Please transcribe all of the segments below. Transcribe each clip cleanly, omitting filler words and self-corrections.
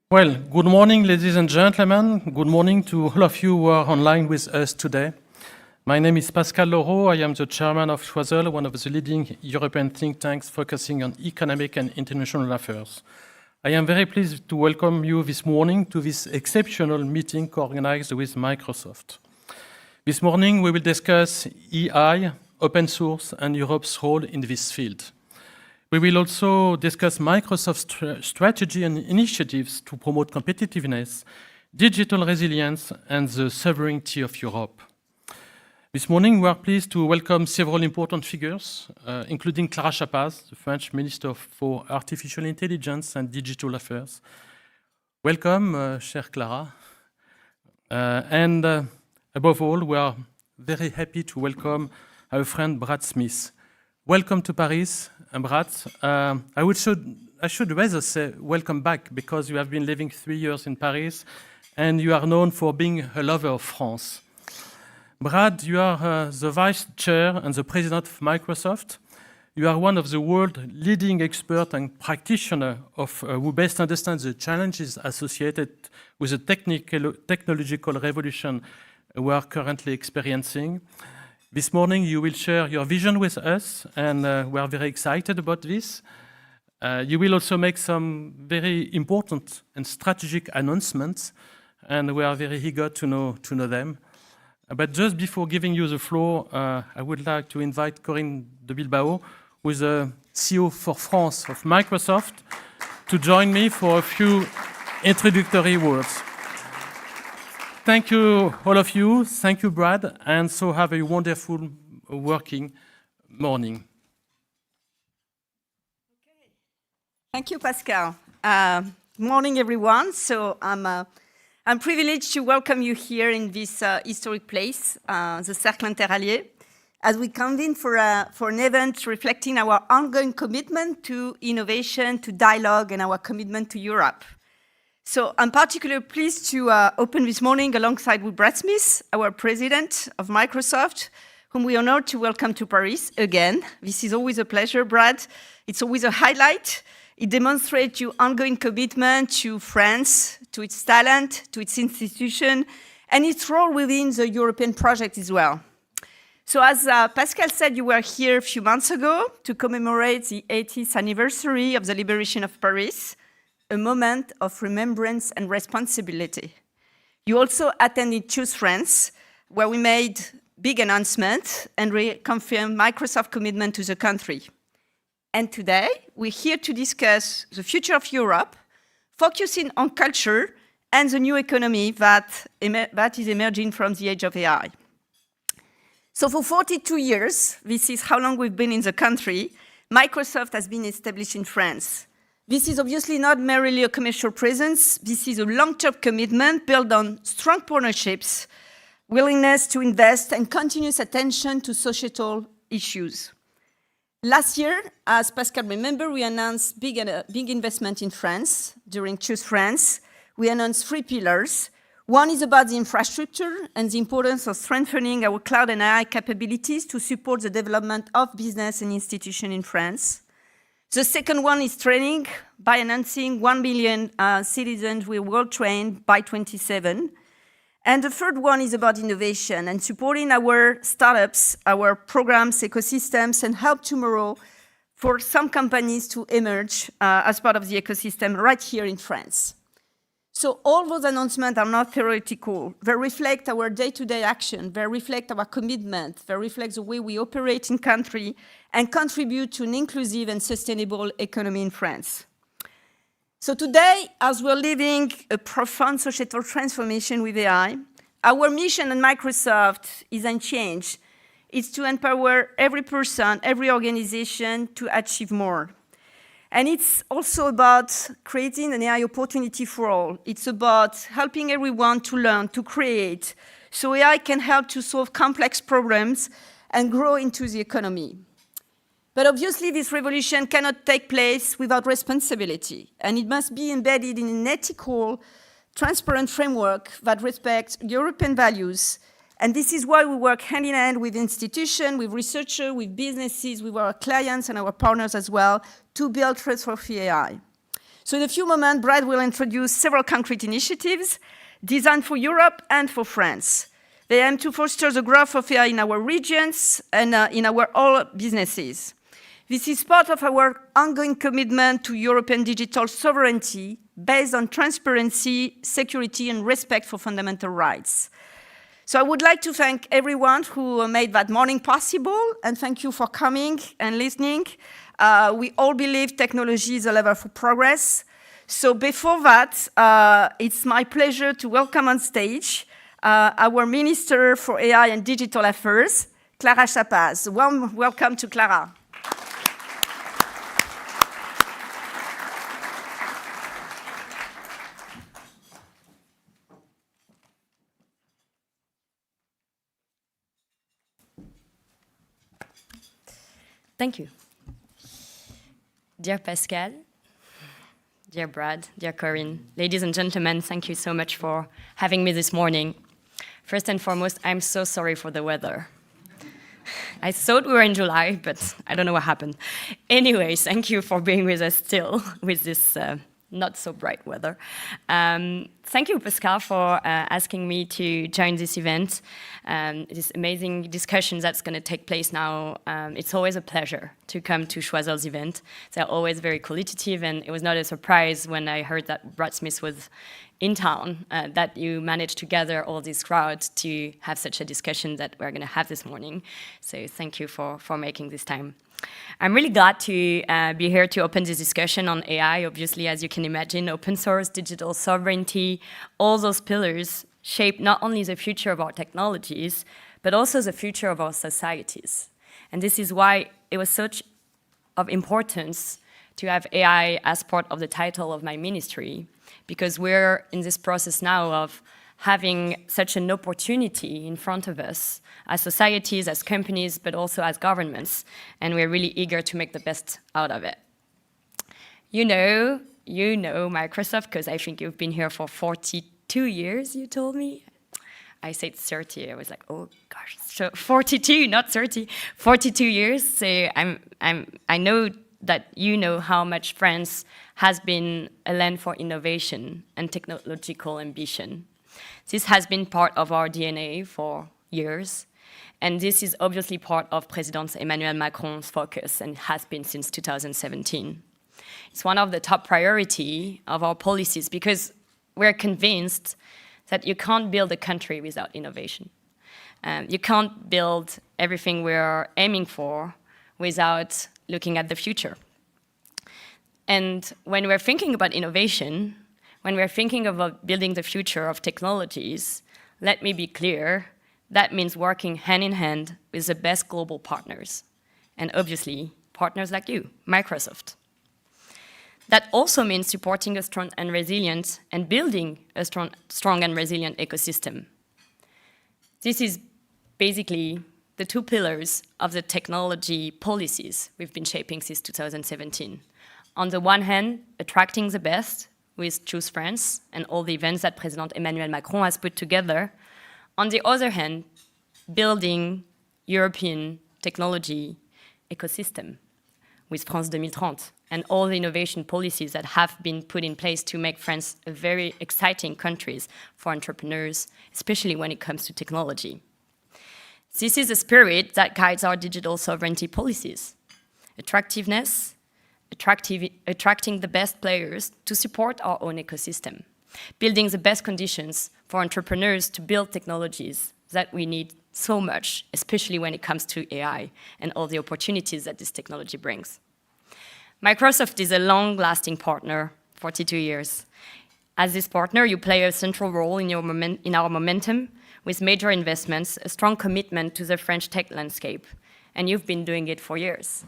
Well, good morning, ladies and gentlemen. Good morning to all of you who are online with us today. My name is Pascal Laureau. I am the chairman of Choiseul, one of the leading European think tanks focusing on economic and international affairs. I am very pleased to welcome you this morning to this exceptional meeting organized with Microsoft. This morning, we will discuss AI, open source, and Europe's role in this field. We will also discuss Microsoft's strategy and initiatives to promote competitiveness, digital resilience, and the sovereignty of Europe. This morning, we are pleased to welcome several important figures, including Clara Chappaz, the French Minister for Artificial Intelligence and Digital Affairs. Welcome, chère Clara. And above all, we are very happy to welcome our friend Brad Smith. Welcome to Paris, Brad. I should rather say welcome back, because you have been living 3 years in Paris and you are known for being a lover of France. Brad, you are the vice chair and the president of Microsoft. You are one of the world's leading experts and practitioners who best understand the challenges associated with the technological revolution we are currently experiencing. This morning, you will share your vision with us, and we are very excited about this. You will also make some very important and strategic announcements, and we are very eager to know them. But just before giving you the floor, I would like to invite Corinne de Bilbao, who is the CEO for France of Microsoft, to join me for a few introductory words. Thank you, all of you. Thank you, Brad. And so have a wonderful working morning. Okay. Thank you, Pascal. Good morning, everyone. So I'm privileged to welcome you here in this historic place, the Cercle Interallié, as we convene for an event reflecting our ongoing commitment to innovation, to dialogue, and our commitment to Europe. So I'm particularly pleased to open this morning alongside with Brad Smith, our president of Microsoft, whom we are honored to welcome to Paris again. This is always a pleasure, Brad. It's always a highlight. It demonstrates your ongoing commitment to France, to its talent, to its institution, and its role within the European project as well. So as Pascal said, you were here a few months ago to commemorate the 80th anniversary of the liberation of Paris, a moment of remembrance and responsibility. You also attended Choose France, where we made big announcements and reconfirmed Microsoft's commitment to the country. And today, we're here to discuss the future of Europe, focusing on culture and the new economy that is emerging from the age of AI. So for 42 years, this is how long we've been in the country, Microsoft has been established in France. This is obviously not merely a commercial presence. This is a long-term commitment built on strong partnerships, willingness to invest, and continuous attention to societal issues. Last year, as Pascal remembered, we announced big investment in France during Choose France. We announced 3 pillars. One is about the infrastructure and the importance of strengthening our cloud and AI capabilities to support the development of business and institutions in France. The second one is training, by announcing 1 million citizens will well trained by 2027. And the third one is about innovation and supporting our startups, our programs, ecosystems, and help tomorrow for some companies to emerge as part of the ecosystem right here in France. So all those announcements are not theoretical. They reflect our day-to-day action. They reflect our commitment. They reflect the way we operate in country and contribute to an inclusive and sustainable economy in France. So today, as we're living a profound societal transformation with AI, our mission at Microsoft is unchanged. It's to empower every person, every organization to achieve more. And it's also about creating an AI opportunity for all. It's about helping everyone to learn, to create, so AI can help to solve complex problems and grow into the economy. But obviously, this revolution cannot take place without responsibility, and it must be embedded in an ethical, transparent framework that respects European values. And this is why we work hand in hand with institutions, with researchers, with businesses, with our clients and our partners as well, to build trust for free AI. So in a few moments, Brad will introduce several concrete initiatives designed for Europe and for France. They aim to foster the growth of AI in our regions and in our all businesses. This is part of our ongoing commitment to European digital sovereignty based on transparency, security, and respect for fundamental rights. So I would like to thank everyone who made that morning possible, and thank you for coming and listening. We all believe technology is a lever for progress. So before that, it's my pleasure to welcome on stage our Minister for AI and Digital Affairs, Clara Chappaz. Warm welcome to Clara. Thank you. Dear Pascal, dear Brad, dear Corinne, ladies and gentlemen, thank you so much for having me this morning. First and foremost, I'm so sorry for the weather. I thought we were in July, but I don't know what happened. Anyways, thank you for being with us still with this not so bright weather. Thank you, Pascal, for asking me to join this event, this amazing discussion that's going to take place now. It's always a pleasure to come to Choiseul's event. They're always very qualitative, and it was not a surprise when I heard that Brad Smith was in town, that you managed to gather all these crowds to have such a discussion that we're going to have this morning. So thank you for making this time. I'm really glad to be here to open this discussion on AI. Obviously, as you can imagine, open source, digital sovereignty, all those pillars shape not only the future of our technologies, but also the future of our societies. And this is why it was such of importance to have AI as part of the title of my ministry, because we're in this process now of having such an opportunity in front of us as societies, as companies, but also as governments, and we're really eager to make the best out of it. You know Microsoft, because I think you've been here for 42 years, you told me. I said 30, I was like, oh gosh, so 42, not 30, 42 years. So I know that you know how much France has been a land for innovation and technological ambition. This has been part of our DNA for years, and this is obviously part of President Emmanuel Macron's focus, and has been since 2017. It's one of the top priorities of our policies, because we're convinced that you can't build a country without innovation. You can't build everything we're aiming for without looking at the future. And when we're thinking about innovation, when we're thinking about building the future of technologies, let me be clear, that means working hand in hand with the best global partners, and obviously partners like you, Microsoft. That also means supporting a strong and resilient, and building a strong and resilient ecosystem. This is basically the two pillars of the technology policies we've been shaping since 2017. On the one hand, attracting the best with Choose France and all the events that President Emmanuel Macron has put together. On the other hand, building European technology ecosystem with France 2030 and all the innovation policies that have been put in place to make France a very exciting country for entrepreneurs, especially when it comes to technology. This is the spirit that guides our digital sovereignty policies. Attractiveness, attracting the best players to support our own ecosystem, building the best conditions for entrepreneurs to build technologies that we need so much, especially when it comes to AI and all the opportunities that this technology brings. Microsoft is a long-lasting partner, 42 years. As this partner, you play a central role in our momentum with major investments, a strong commitment to the French tech landscape, and you've been doing it for years.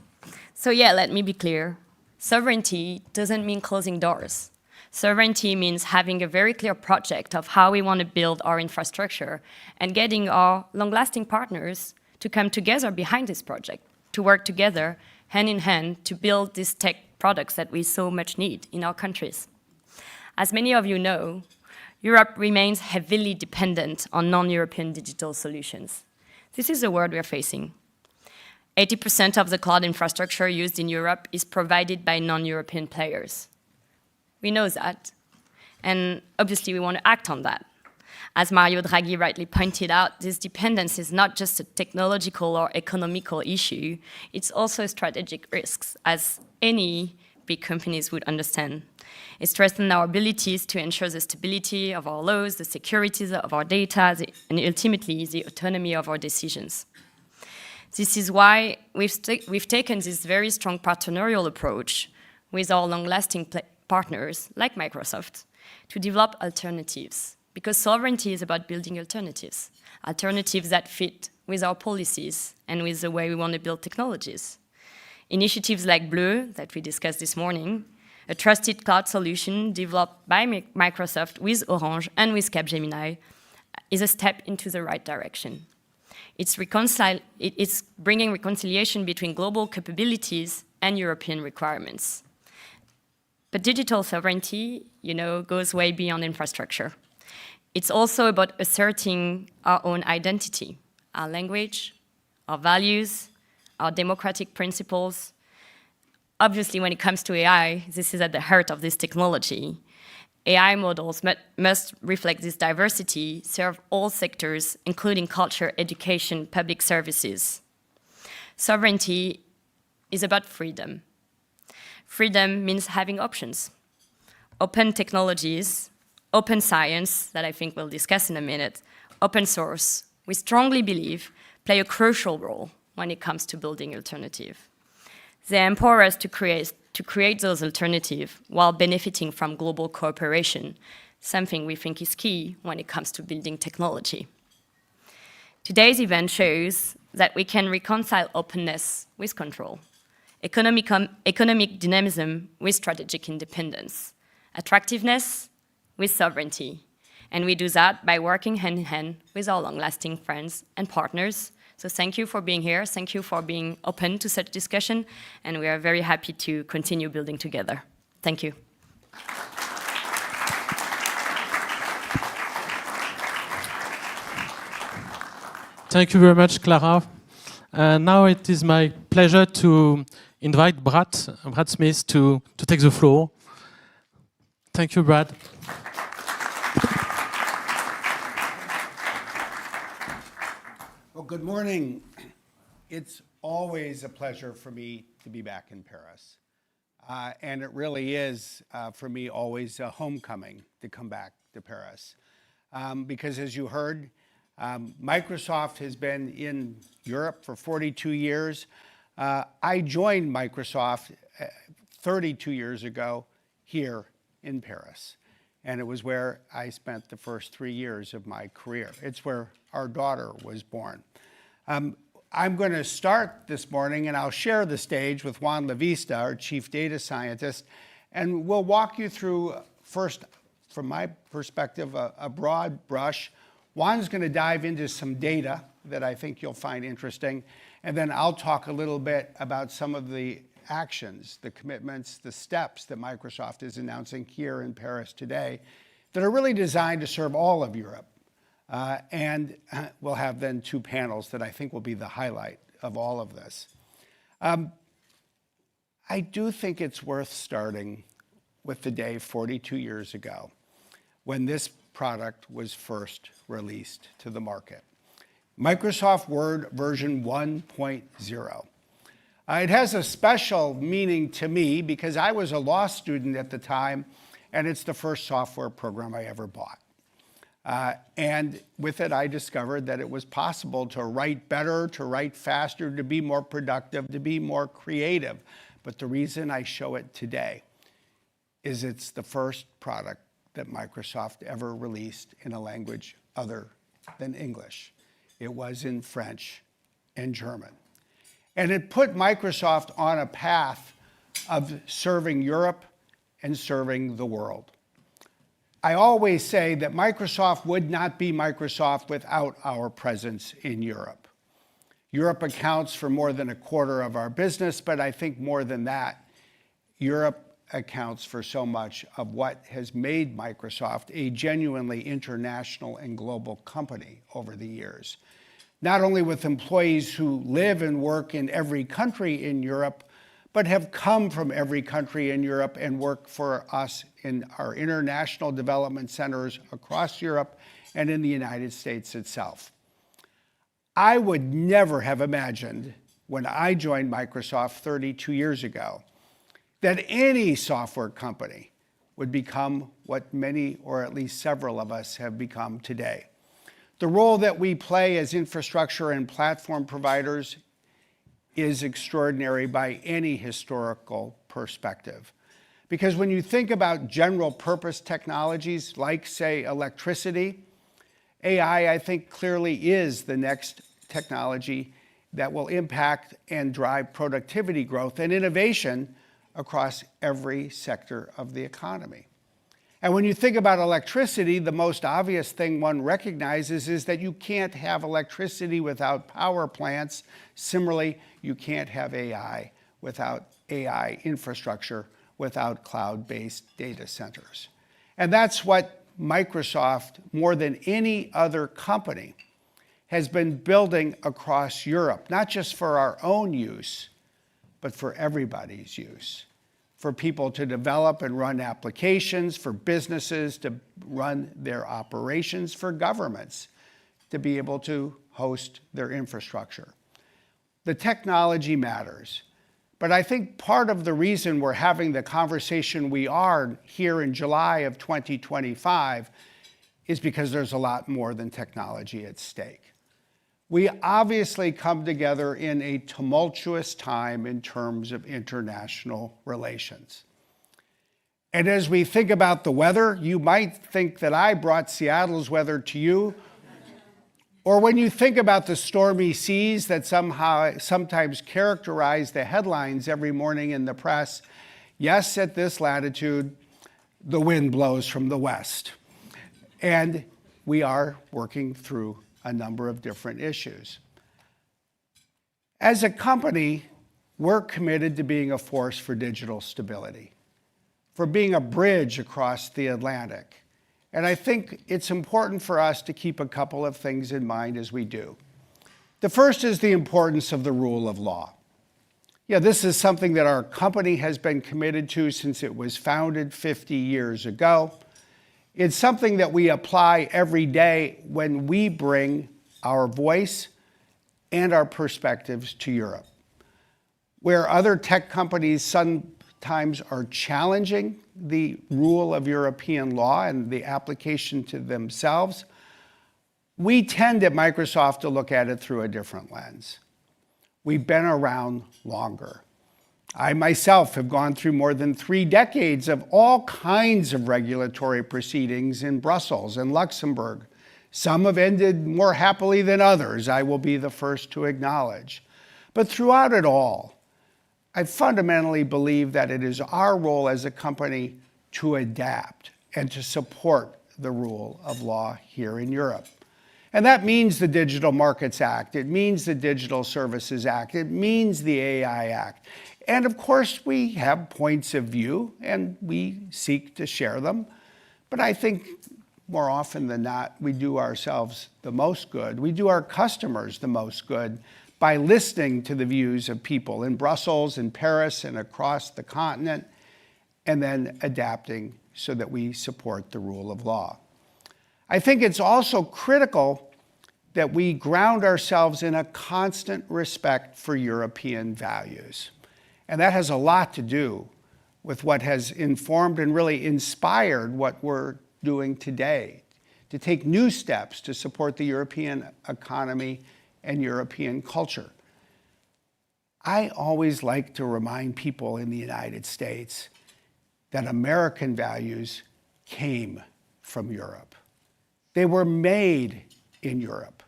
So yeah, let me be clear. Sovereignty doesn't mean closing doors. Sovereignty means having a very clear project of how we want to build our infrastructure and getting our long-lasting partners to come together behind this project, to work together hand in hand to build these tech products that we so much need in our countries. As many of you know, Europe remains heavily dependent on non-European digital solutions. This is the world we're facing. 80% of the cloud infrastructure used in Europe is provided by non-European players. We know that. And obviously, we want to act on that. As Mario Draghi rightly pointed out, this dependence is not just a technological or economical issue, it's also a strategic risk, as any big companies would understand. It strengthens our abilities to ensure the stability of our laws, the security of our data, and ultimately the autonomy of our decisions. This is why we've taken this very strong partenarial approach with our long-lasting partners, like Microsoft, to develop alternatives. Because sovereignty is about building alternatives, alternatives that fit with our policies and with the way we want to build technologies. Initiatives like Bleu, that we discussed this morning, a trusted cloud solution developed by Microsoft with Orange and with Capgemini, is a step into the right direction. It's bringing reconciliation between global capabilities and European requirements. But digital sovereignty, goes way beyond infrastructure. It's also about asserting our own identity, our language, our values, our democratic principles. Obviously, when it comes to AI, this is at the heart of this technology. AI models must reflect this diversity, serve all sectors, including culture, education, public services. Sovereignty is about freedom. Freedom means having options. Open technologies, open science, that I think we'll discuss in a minute, open source, we strongly believe, play a crucial role when it comes to building alternative. They empower us to create those alternatives while benefiting from global cooperation, something we think is key when it comes to building technology. Today's event shows that we can reconcile openness with control, economic dynamism with strategic independence, attractiveness with sovereignty. And we do that by working hand in hand with our long-lasting friends and partners. So thank you for being here. Thank you for being open to such discussion. And we are very happy to continue building together. Thank you. Thank you very much, Clara. Now it is my pleasure to invite Brad Smith to take the floor. Thank you, Brad. Well, good morning. It's always a pleasure for me to be back in Paris. And it really is, for me, always a homecoming to come back to Paris. Because as you heard, Microsoft has been in Europe for 42 years. I joined Microsoft 32 years ago here in Paris. And it was where I spent the first 3 years of my career. It's where our daughter was born. I'm going to start this morning, and I'll share the stage with Juan Lavista, our chief data scientist, and we'll walk you through, first, from my perspective, a broad brush. Juan's going to dive into some data that I think you'll find interesting, and then I'll talk a little bit about some of the actions, the commitments, the steps that Microsoft is announcing here in Paris today that are really designed to serve all of Europe. And we'll have then 2 panels that I think will be the highlight of all of this. I do think it's worth starting with the day 42 years ago when this product was first released to the market. Microsoft Word version 1.0. It has a special meaning to me because I was a law student at the time, and it's the first software program I ever bought. And with it, I discovered that it was possible to write better, to write faster, to be more productive, to be more creative. But the reason I show it today is it's the first product that Microsoft ever released in a language other than English. It was in French and German. And it put Microsoft on a path of serving Europe and serving the world. I always say that Microsoft would not be Microsoft without our presence in Europe. Europe accounts for more than a quarter of our business, but I think more than that, Europe accounts for so much of what has made Microsoft a genuinely international and global company over the years. Not only with employees who live and work in every country in Europe, but have come from every country in Europe and work for us in our international development centers across Europe and in the United States itself. I would never have imagined when I joined Microsoft 32 years ago that any software company would become what many, or at least several of us, have become today. The role that we play as infrastructure and platform providers is extraordinary by any historical perspective. Because when you think about general purpose technologies like, say, electricity, AI, I think, clearly is the next technology that will impact and drive productivity growth and innovation across every sector of the economy. And when you think about electricity, the most obvious thing one recognizes is that you can't have electricity without power plants. Similarly, you can't have AI without AI infrastructure, without cloud-based data centers. And that's what Microsoft, more than any other company, has been building across Europe, not just for our own use, but for everybody's use. For people to develop and run applications, for businesses to run their operations, for governments to be able to host their infrastructure. The technology matters, but I think part of the reason we're having the conversation we are here in July of 2025 is because there's a lot more than technology at stake. We obviously come together in a tumultuous time in terms of international relations. And as we think about the weather, you might think that I brought Seattle's weather to you. Or when you think about the stormy seas that sometimes characterize the headlines every morning in the press, yes, at this latitude, the wind blows from the west. And we are working through a number of different issues. As a company, we're committed to being a force for digital stability, for being a bridge across the Atlantic. And I think it's important for us to keep a couple of things in mind as we do. The first is the importance of the rule of law. Yeah, this is something that our company has been committed to since it was founded 50 years ago. It's something that we apply every day when we bring our voice and our perspectives to Europe. Where other tech companies sometimes are challenging the rule of European law and the application to themselves, we tend at Microsoft to look at it through a different lens. We've been around longer. I myself have gone through more than 3 decades of all kinds of regulatory proceedings in Brussels and Luxembourg. Some have ended more happily than others, I will be the first to acknowledge. But throughout it all, I fundamentally believe that it is our role as a company to adapt and to support the rule of law here in Europe. And that means the Digital Markets Act, it means the Digital Services Act, it means the AI Act. And of course, we have points of view and we seek to share them. But I think more often than not, we do ourselves the most good. We do our customers the most good by listening to the views of people in Brussels, in Paris, and across the continent, and then adapting so that we support the rule of law. I think it's also critical that we ground ourselves in a constant respect for European values. And that has a lot to do with what has informed and really inspired what we're doing today, to take new steps to support the European economy and European culture. I always like to remind people in the United States that American values came from Europe. They were made in Europe.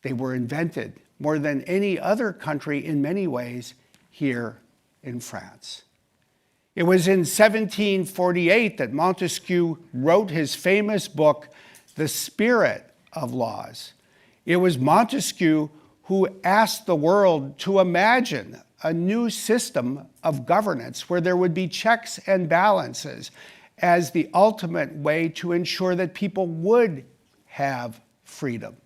They were invented more than any other country in many ways here in France. It was in 1748 that Montesquieu wrote his famous book, The Spirit of Laws. It was Montesquieu who asked the world to imagine a new system of governance where there would be checks and balances as the ultimate way to ensure that people would have freedom.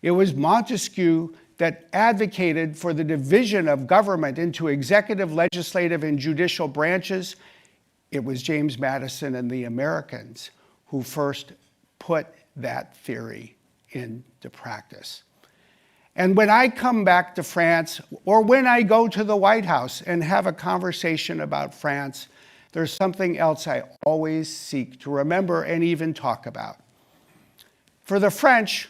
It was Montesquieu that advocated for the division of government into executive, legislative, and judicial branches, it was James Madison and the Americans who first put that theory into practice. And when I come back to France, or when I go to the White House and have a conversation about France, there's something else I always seek to remember and even talk about. For the French,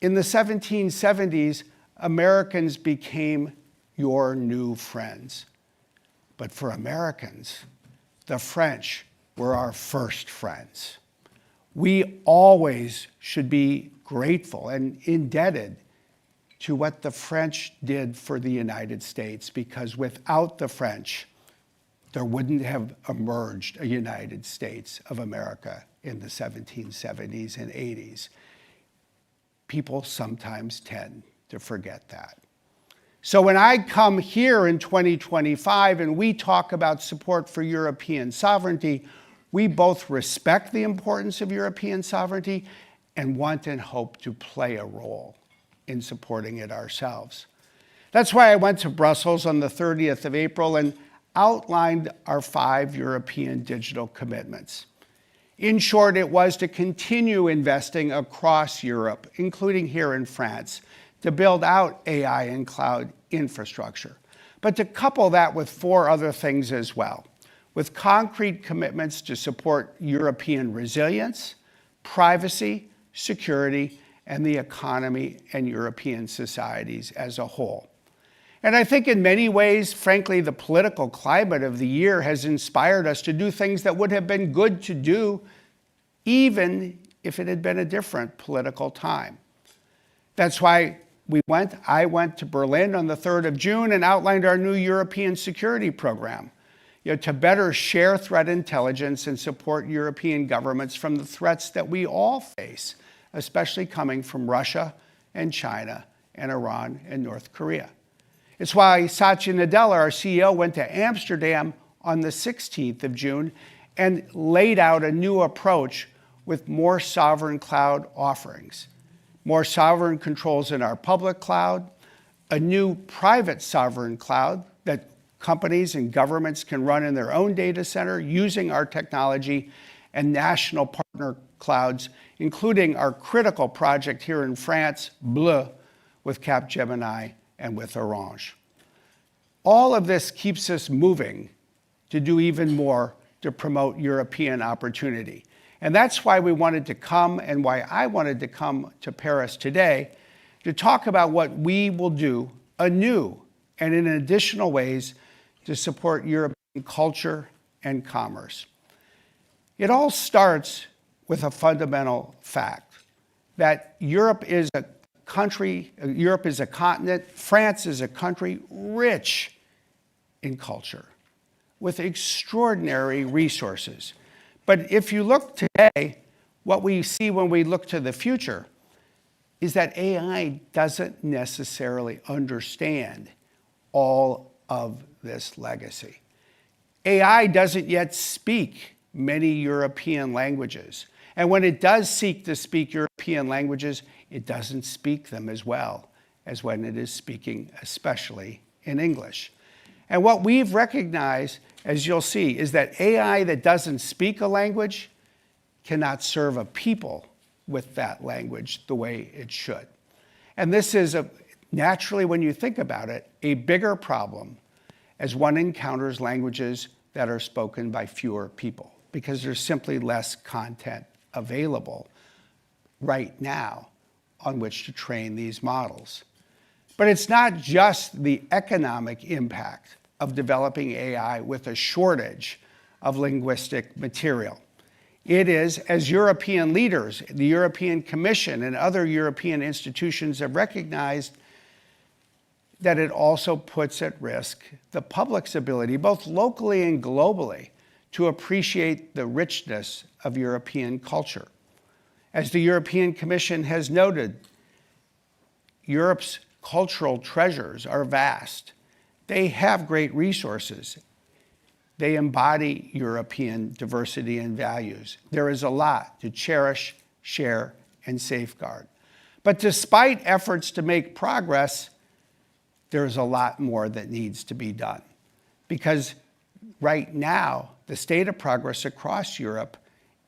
in the 1770s, Americans became your new friends. But for Americans, the French were our first friends. We always should be grateful and indebted to what the French did for the United States, because without the French, there wouldn't have emerged a United States of America in the 1770s and 80s. People sometimes tend to forget that. So when I come here in 2025 and we talk about support for European sovereignty, we both respect the importance of European sovereignty and want and hope to play a role in supporting it ourselves. That's why I went to Brussels on the 30th of April and outlined our 5 European digital commitments. In short, it was to continue investing across Europe, including here in France, to build out AI and cloud infrastructure, but to couple that with 4 other things as well, with concrete commitments to support European resilience, privacy, security, and the economy and European societies as a whole. And I think in many ways, frankly, the political climate of the year has inspired us to do things that would have been good to do even if it had been a different political time. That's why I went to Berlin on the 3rd of June and outlined our new European security program, to better share threat intelligence and support European governments from the threats that we all face, especially coming from Russia and China and Iran and North Korea. It's why Satya Nadella, our CEO, went to Amsterdam on the 16th of June and laid out a new approach with more sovereign cloud offerings, more sovereign controls in our public cloud, a new private sovereign cloud that companies and governments can run in their own data center using our technology, and national partner clouds, including our critical project here in France, Bleu, with Capgemini and with Orange. All of this keeps us moving to do even more to promote European opportunity. And that's why we wanted to come, and why I wanted to come to Paris today, to talk about what we will do anew and in additional ways to support European culture and commerce. It all starts with a fundamental fact that Europe is a country, Europe is a continent, France is a country rich in culture with extraordinary resources. But if you look today, what we see when we look to the future is that AI doesn't necessarily understand all of this legacy. AI doesn't yet speak many European languages. And when it does seek to speak European languages, it doesn't speak them as well as when it is speaking, especially in English. And what we've recognized, as you'll see, is that AI that doesn't speak a language cannot serve a people with that language the way it should. And this is, naturally, when you think about it, a bigger problem as one encounters languages that are spoken by fewer people, because there's simply less content available right now on which to train these models. But it's not just the economic impact of developing AI with a shortage of linguistic material. It is, as European leaders, the European Commission and other European institutions have recognized, that it also puts at risk the public's ability, both locally and globally, to appreciate the richness of European culture. As the European Commission has noted, Europe's cultural treasures are vast. They have great resources. They embody European diversity and values. There is a lot to cherish, share, and safeguard. But despite efforts to make progress, there's a lot more that needs to be done. Because right now, the state of progress across Europe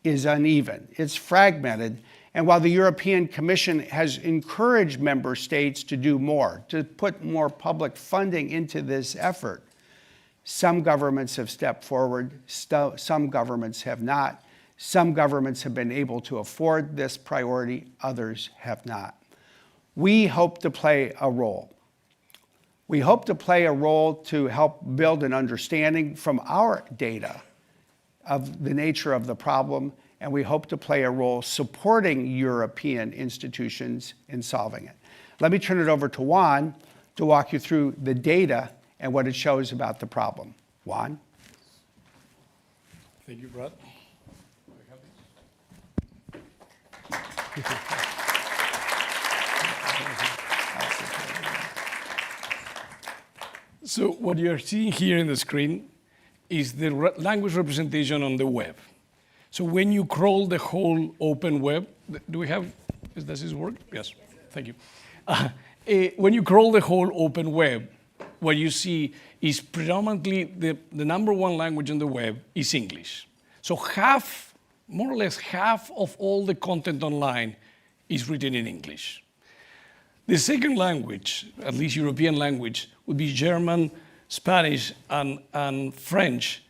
is uneven. It's fragmented. And while the European Commission has encouraged member states to do more, to put more public funding into this effort, some governments have stepped forward, some governments have not. Some governments have been able to afford this priority, others have not. We hope to play a role. We hope to play a role to help build an understanding from our data of the nature of the problem, and we hope to play a role supporting European institutions in solving it. Let me turn it over to Juan to walk you through the data and what it shows about the problem. Juan? Thank you, Brad. So what you're seeing here in the screen is the language representation on the web. So when you crawl the whole open web, do we have, does this work? Yes, thank you. When you crawl the whole open web, what you see is predominantly the number one language on the web is English. So half, more or less half of all the content online is written in English. The second language, at least European language, would be German, Spanish, and French.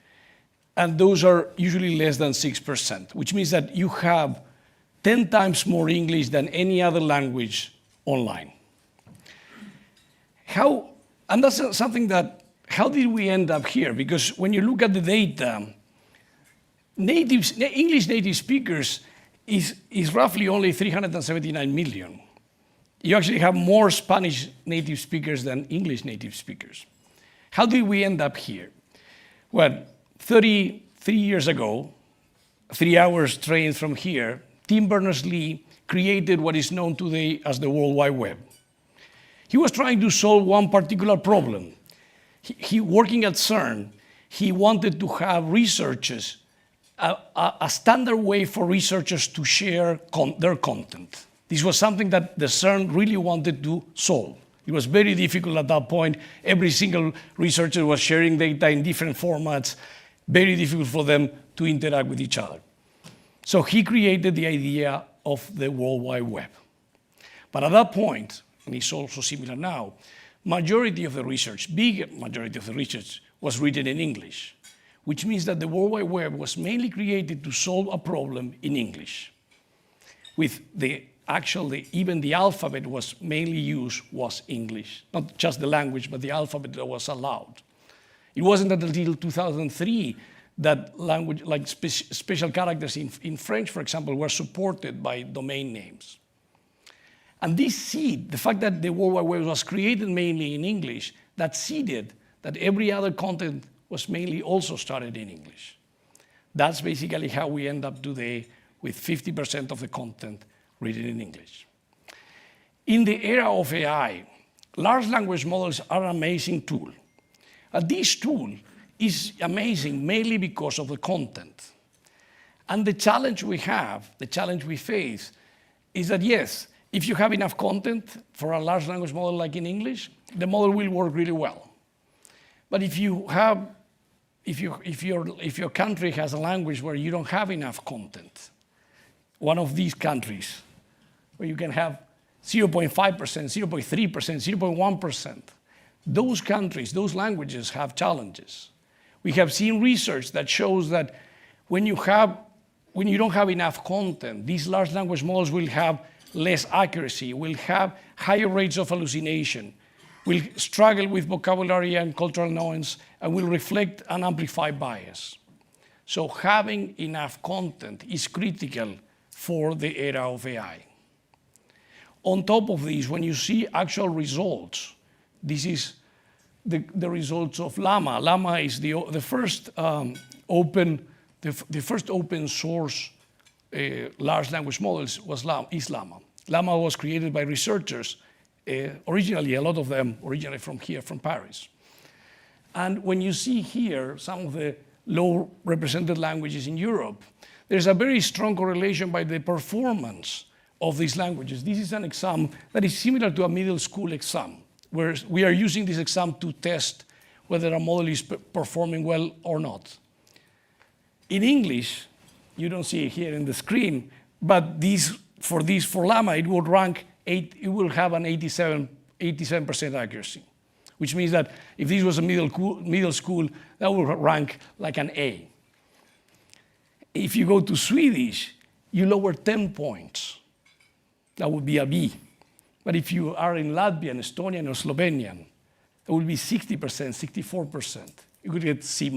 And those are usually less than 6%, which means that you have 10 times more English than any other language online. And that's something that, how did we end up here? Because when you look at the data, English native speakers is roughly only 379 million. You actually have more Spanish native speakers than English native speakers. How did we end up here? Well, 33 years ago, 3 hours train from here, Tim Berners-Lee created what is known today as the World Wide Web. He was trying to solve one particular problem. He working at CERN, he wanted to have researchers, a standard way for researchers to share their content. This was something that the CERN really wanted to solve. It was very difficult at that point. Every single researcher was sharing data in different formats, very difficult for them to interact with each other. So he created the idea of the World Wide Web. But at that point, and it's also similar now, majority of the research, big majority of the research was written in English, which means that the World Wide Web was mainly created to solve a problem in English. With even the alphabet was mainly used was English, not just the language, but the alphabet that was allowed. It wasn't until 2003 that language, like special characters in French, for example, were supported by domain names. And this seed, the fact that the World Wide Web was created mainly in English, that seeded that every other content was mainly also started in English. That's basically how we end up today with 50% of the content written in English. In the era of AI, large language models are an amazing tool. This tool is amazing mainly because of the content. And the challenge we face, is that yes, if you have enough content for a large language model like in English, the model will work really well. But if your country has a language where you don't have enough content, one of these countries where you can have 0.5%, 0.3%, 0.1%, those countries, those languages have challenges. We have seen research that shows that when you don't have enough content, these large language models will have less accuracy, will have higher rates of hallucination, will struggle with vocabulary and cultural nuance, and will reflect and amplify bias. So having enough content is critical for the era of AI. On top of this, when you see actual results, this is the results of Llama. Llama is the first open source large language models is Llama. Llama was created by researchers, originally, a lot of them originally from here, from Paris. And when you see here some of the low represented languages in Europe, there's a very strong correlation by the performance of these languages. This is an exam that is similar to a middle school exam, where we are using this exam to test whether a model is performing well or not. In English, you don't see it here in the screen, but for Llama, it will rank it will have an 87% accuracy, which means that if this was a middle school, that would rank like an A. If you go to Swedish, you lower 10 points. That would be a B. But if you are in Latvian, Estonian, or Slovenian, it will be 60%, 64%. You could get C-.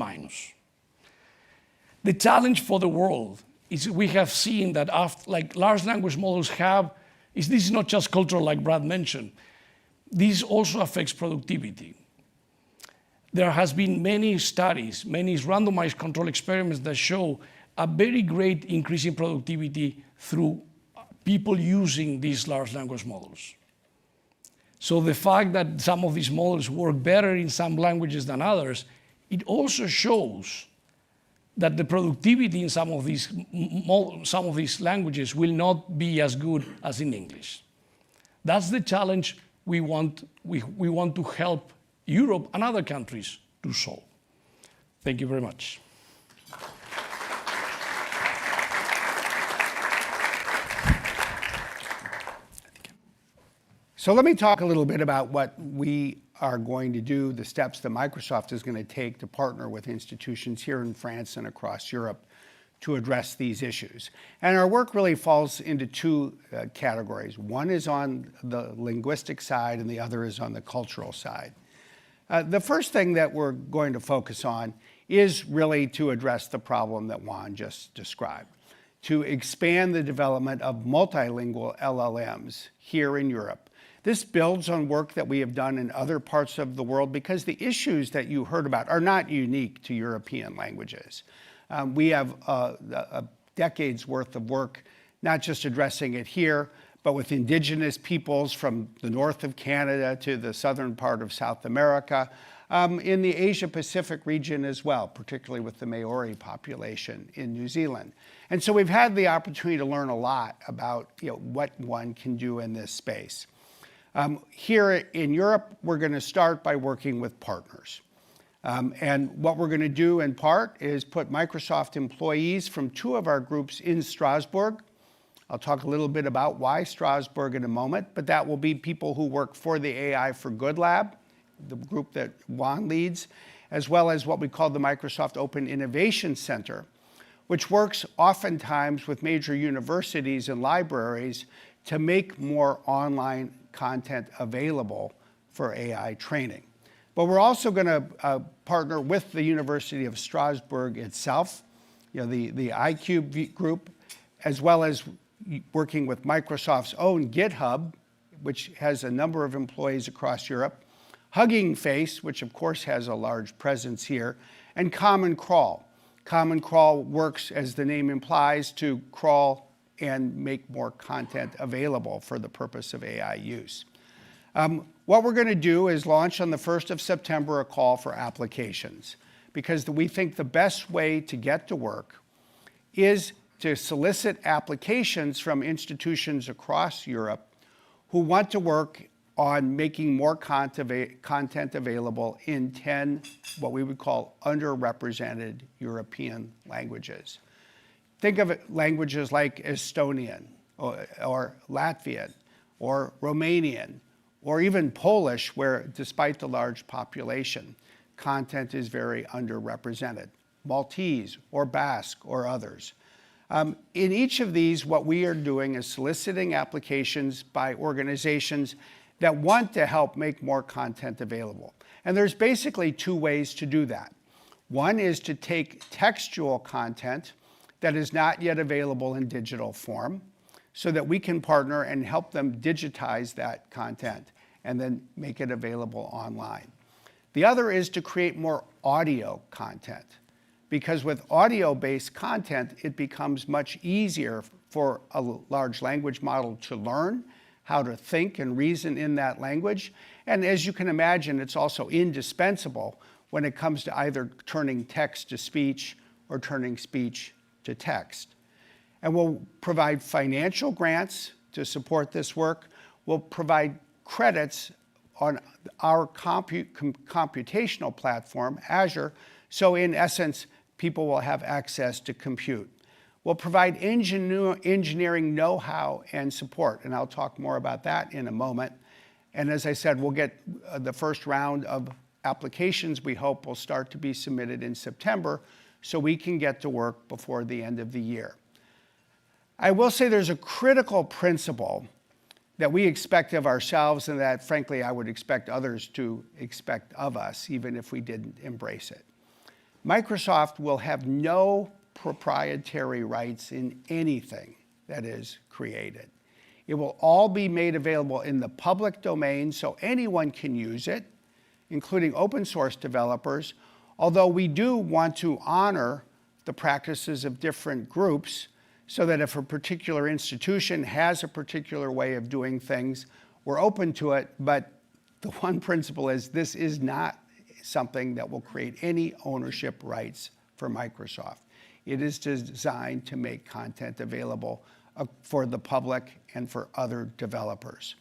The challenge for the world is we have seen that large language models this is not just cultural like Brad mentioned. This also affects productivity. There has been many studies, many randomized control experiments that show a very great increase in productivity through people using these large language models. So the fact that some of these models work better in some languages than others, it also shows that the productivity in some of these languages will not be as good as in English. That's the challenge we want to help Europe and other countries to solve. Thank you very much. So let me talk a little bit about what we are going to do, the steps that Microsoft is going to take to partner with institutions here in France and across Europe to address these issues. And our work really falls into two categories. One is on the linguistic side and the other is on the cultural side. The first thing that we're going to focus on is really to address the problem that Juan just described, to expand the development of multilingual LLMs here in Europe. This builds on work that we have done in other parts of the world because the issues that you heard about are not unique to European languages. We have a decade's worth of work, not just addressing it here, but with indigenous peoples from the north of Canada to the southern part of South America, in the Asia-Pacific region as well, particularly with the Maori population in New Zealand. And so we've had the opportunity to learn a lot about what one can do in this space. Here in Europe, we're going to start by working with partners. And what we're going to do in part is put Microsoft employees from two of our groups in Strasbourg. I'll talk a little bit about why Strasbourg in a moment, but that will be people who work for the AI for Good Lab, the group that Juan leads, as well as what we call the Microsoft Open Innovation Center, which works oftentimes with major universities and libraries to make more online content available for AI training. But we're also going to partner with the University of Strasbourg itself, the iCube group, as well as working with Microsoft's own GitHub, which has a number of employees across Europe, Hugging Face, which of course has a large presence here, and Common Crawl. Common Crawl works, as the name implies, to crawl and make more content available for the purpose of AI use. What we're going to do is launch on the 1st of September a call for applications, because we think the best way to get to work is to solicit applications from institutions across Europe who want to work on making more content available in 10 what we would call underrepresented European languages. Think of languages like Estonian or Latvian or Romanian or even Polish, where despite the large population, content is very underrepresented. Maltese or Basque or others. In each of these, what we are doing is soliciting applications by organizations that want to help make more content available. And there's basically two ways to do that. One is to take textual content that is not yet available in digital form so that we can partner and help them digitize that content and then make it available online. The other is to create more audio content, because with audio-based content, it becomes much easier for a large language model to learn how to think and reason in that language. And as you can imagine, it's also indispensable when it comes to either turning text to speech or turning speech to text. And we'll provide financial grants to support this work. We'll provide credits on our computational platform, Azure, so in essence, people will have access to compute. We'll provide engineering know-how and support, and I'll talk more about that in a moment. And as I said, we'll get the first round of applications we hope will start to be submitted in September so we can get to work before the end of the year. I will say there's a critical principle that we expect of ourselves and that, frankly, I would expect others to expect of us, even if we didn't embrace it. Microsoft will have no proprietary rights in anything that is created. It will all be made available in the public domain so anyone can use it, including open source developers, although we do want to honor the practices of different groups so that if a particular institution has a particular way of doing things, we're open to it, but the one principle is this is not something that will create any ownership rights for Microsoft. It is designed to make content available for the public and for other developers.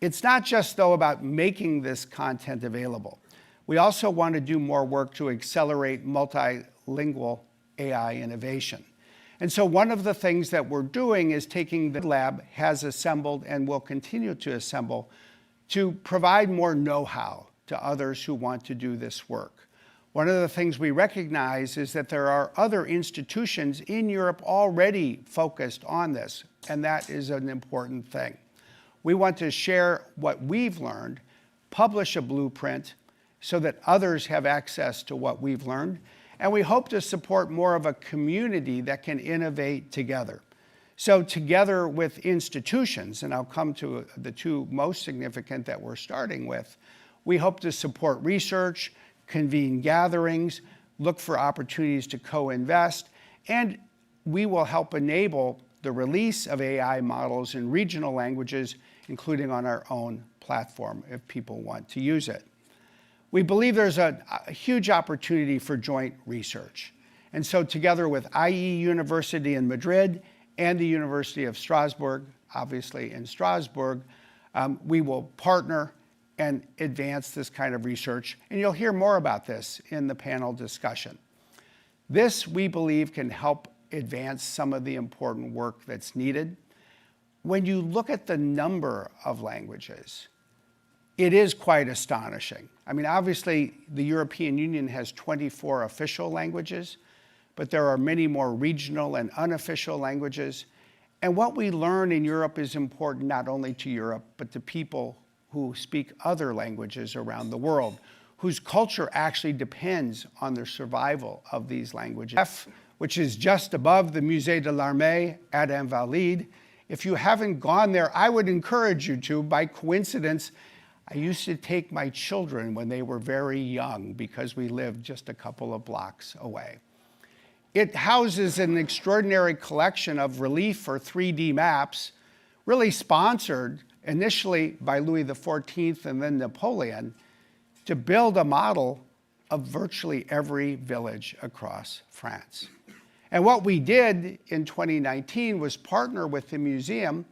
It's not just, though, about making this content available. We also want to do more work to accelerate multilingual AI innovation. And so one of the things that we're doing is taking the lab has assembled and will continue to assemble to provide more know-how to others who want to do this work. One of the things we recognize is that there are other institutions in Europe already focused on this, and that is an important thing. We want to share what we've learned, publish a blueprint so that others have access to what we've learned, and we hope to support more of a community that can innovate together. So together with institutions, and I'll come to the two most significant that we're starting with, we hope to support research, convene gatherings, look for opportunities to co-invest, and we will help enable the release of AI models in regional languages, including on our own platform if people want to use it. We believe there's a huge opportunity for joint research. And so together with IE University in Madrid and the University of Strasbourg, obviously in Strasbourg, we will partner and advance this kind of research. And you'll hear more about this in the panel discussion. This, we believe, can help advance some of the important work that's needed. When you look at the number of languages, it is quite astonishing. I mean, obviously, the European Union has 24 official languages, but there are many more regional and unofficial languages. And what we learn in Europe is important not only to Europe, but to people who speak other languages around the world, whose culture actually depends on the survival of these languages. F, which is just above the Musée de l'Armée at Invalides. If you haven't gone there, I would encourage you to. By coincidence, I used to take my children when they were very young because we lived just a couple of blocks away. It houses an extraordinary collection of relief or 3D maps, really sponsored initially by Louis XIV and then Napoleon, to build a model of virtually every village across France. And what we did in 2019 was partner with the museum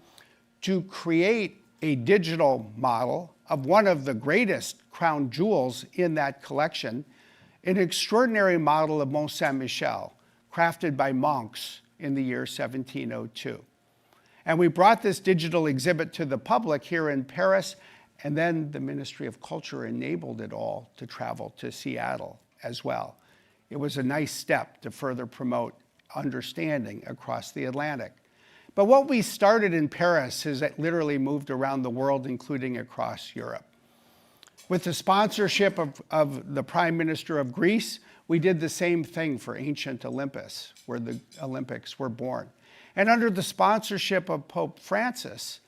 to create a digital model of one of the greatest crown jewels in that collection, an extraordinary model of Mont Saint-Michel, crafted by monks in the year 1702. And we brought this digital exhibit to the public here in Paris, and then the Ministry of Culture enabled it all to travel to Seattle as well. It was a nice step to further promote understanding across the Atlantic. But what we started in Paris has literally moved around the world, including across Europe. With the sponsorship of the Prime Minister of Greece, we did the same thing for ancient Olympus, where the Olympics were born. And under the sponsorship of Pope Francis,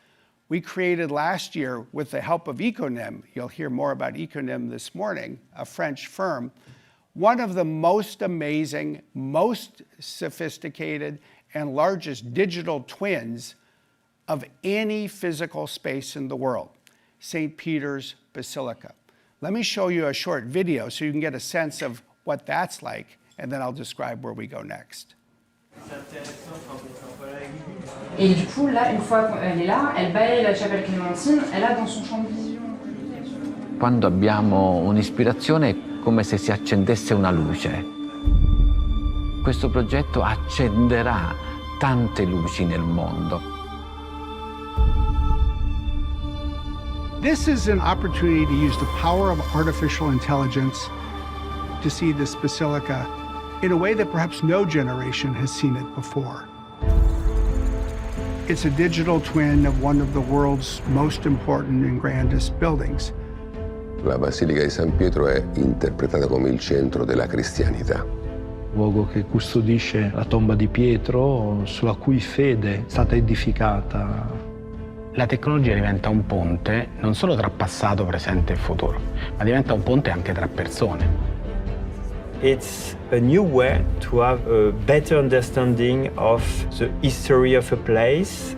we created last year, with the help of Econym, you'll hear more about Econym this morning, a French firm, one of the most amazing, most sophisticated, and largest digital twins of any physical space in the world, St. Peter's Basilica. Let me show you a short video so you can get a sense of what that's like, and then I'll describe where we go next. Et du coup, là, une fois qu'elle est là, elle balaye la chapelle Clémentine, elle a dans son champ de vision. Quando abbiamo un'ispirazione è come se si accendesse una luce. Questo progetto accenderà tante luci nel mondo. This is an opportunity to use the power of artificial intelligence to see this basilica in a way that perhaps no generation has seen it before. It's a digital twin of one of the world's most important and grandest buildings. La Basilica di San Pietro è interpretata come il centro della cristianità. Luogo che custodisce la tomba di Pietro, sulla cui fede è stata edificata. La tecnologia diventa un ponte non solo tra passato, presente e futuro, ma diventa un ponte anche tra persone. It's a new way to have a better understanding of the history of a place.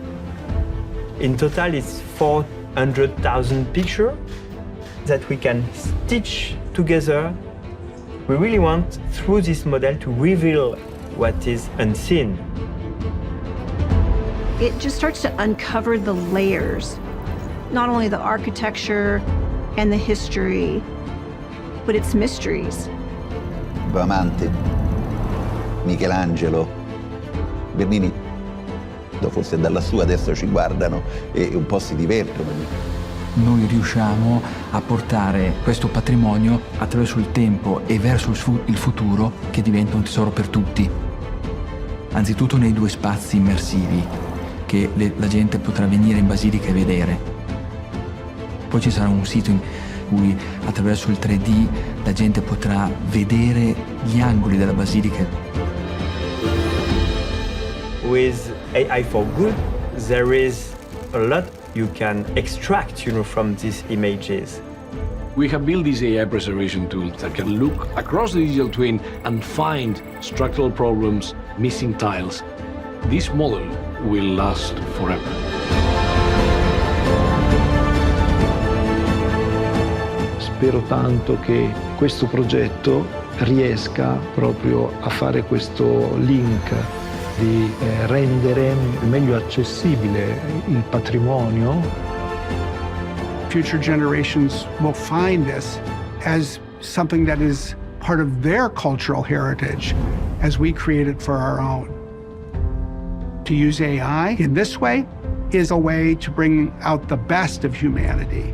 In total, it's 400,000 pictures that we can stitch together. We really want, through this model, to reveal what is unseen. It just starts to uncover the layers, not only the architecture and the history, but its mysteries. Bramante, Michelangelo, Bernini, forse da lassù adesso ci guardano e un po' si divertono. Noi riusciamo a portare questo patrimonio attraverso il tempo e verso il futuro, che diventa un tesoro per tutti. Anzitutto nei due spazi immersivi che la gente potrà venire in Basilica e vedere. Poi ci sarà un sito in cui attraverso il 3D la gente potrà vedere gli angoli della Basilica. With AI for good, there is a lot you can extract, from these images. We have built these AI preservation tools that can look across the digital twin and find structural problems, missing tiles. This model will last forever. Spero tanto che questo progetto riesca proprio a fare questo link di rendere meglio accessibile il patrimonio. Future generations will find this as something that is part of their cultural heritage as we create it for our own. To use AI in this way is a way to bring out the best of humanity.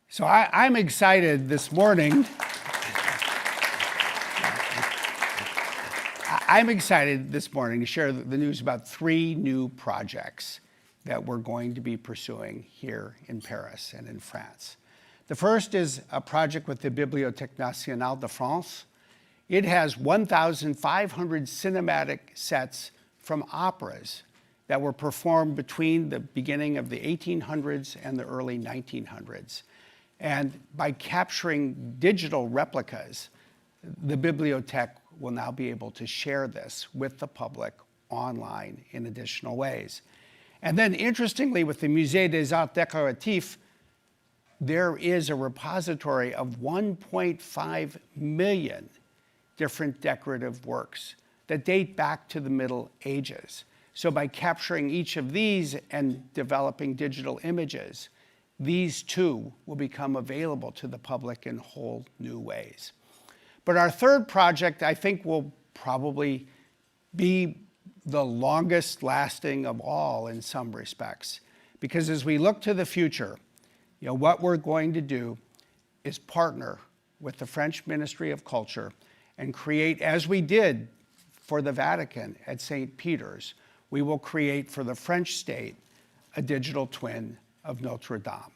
So I'm excited this morning. I'm excited this morning to share the news about 3 new projects that we're going to be pursuing here in Paris and in France. The first is a project with the Bibliothèque Nationale de France. It has 1,500 cinematic sets from operas that were performed between the beginning of the 1800s and the early 1900s. And by capturing digital replicas, the Bibliothèque will now be able to share this with the public online in additional ways. And then interestingly, with the Musée des Arts Décoratifs, there is a repository of 1.5 million different decorative works that date back to the Middle Ages. So by capturing each of these and developing digital images, these too will become available to the public in whole new ways. But our third project, I think, will probably be the longest lasting of all in some respects. Because as we look to the future, what we're going to do is partner with the French Ministry of Culture and create, as we did for the Vatican at St. Peter's, we will create for the French state a digital twin of Notre Dame.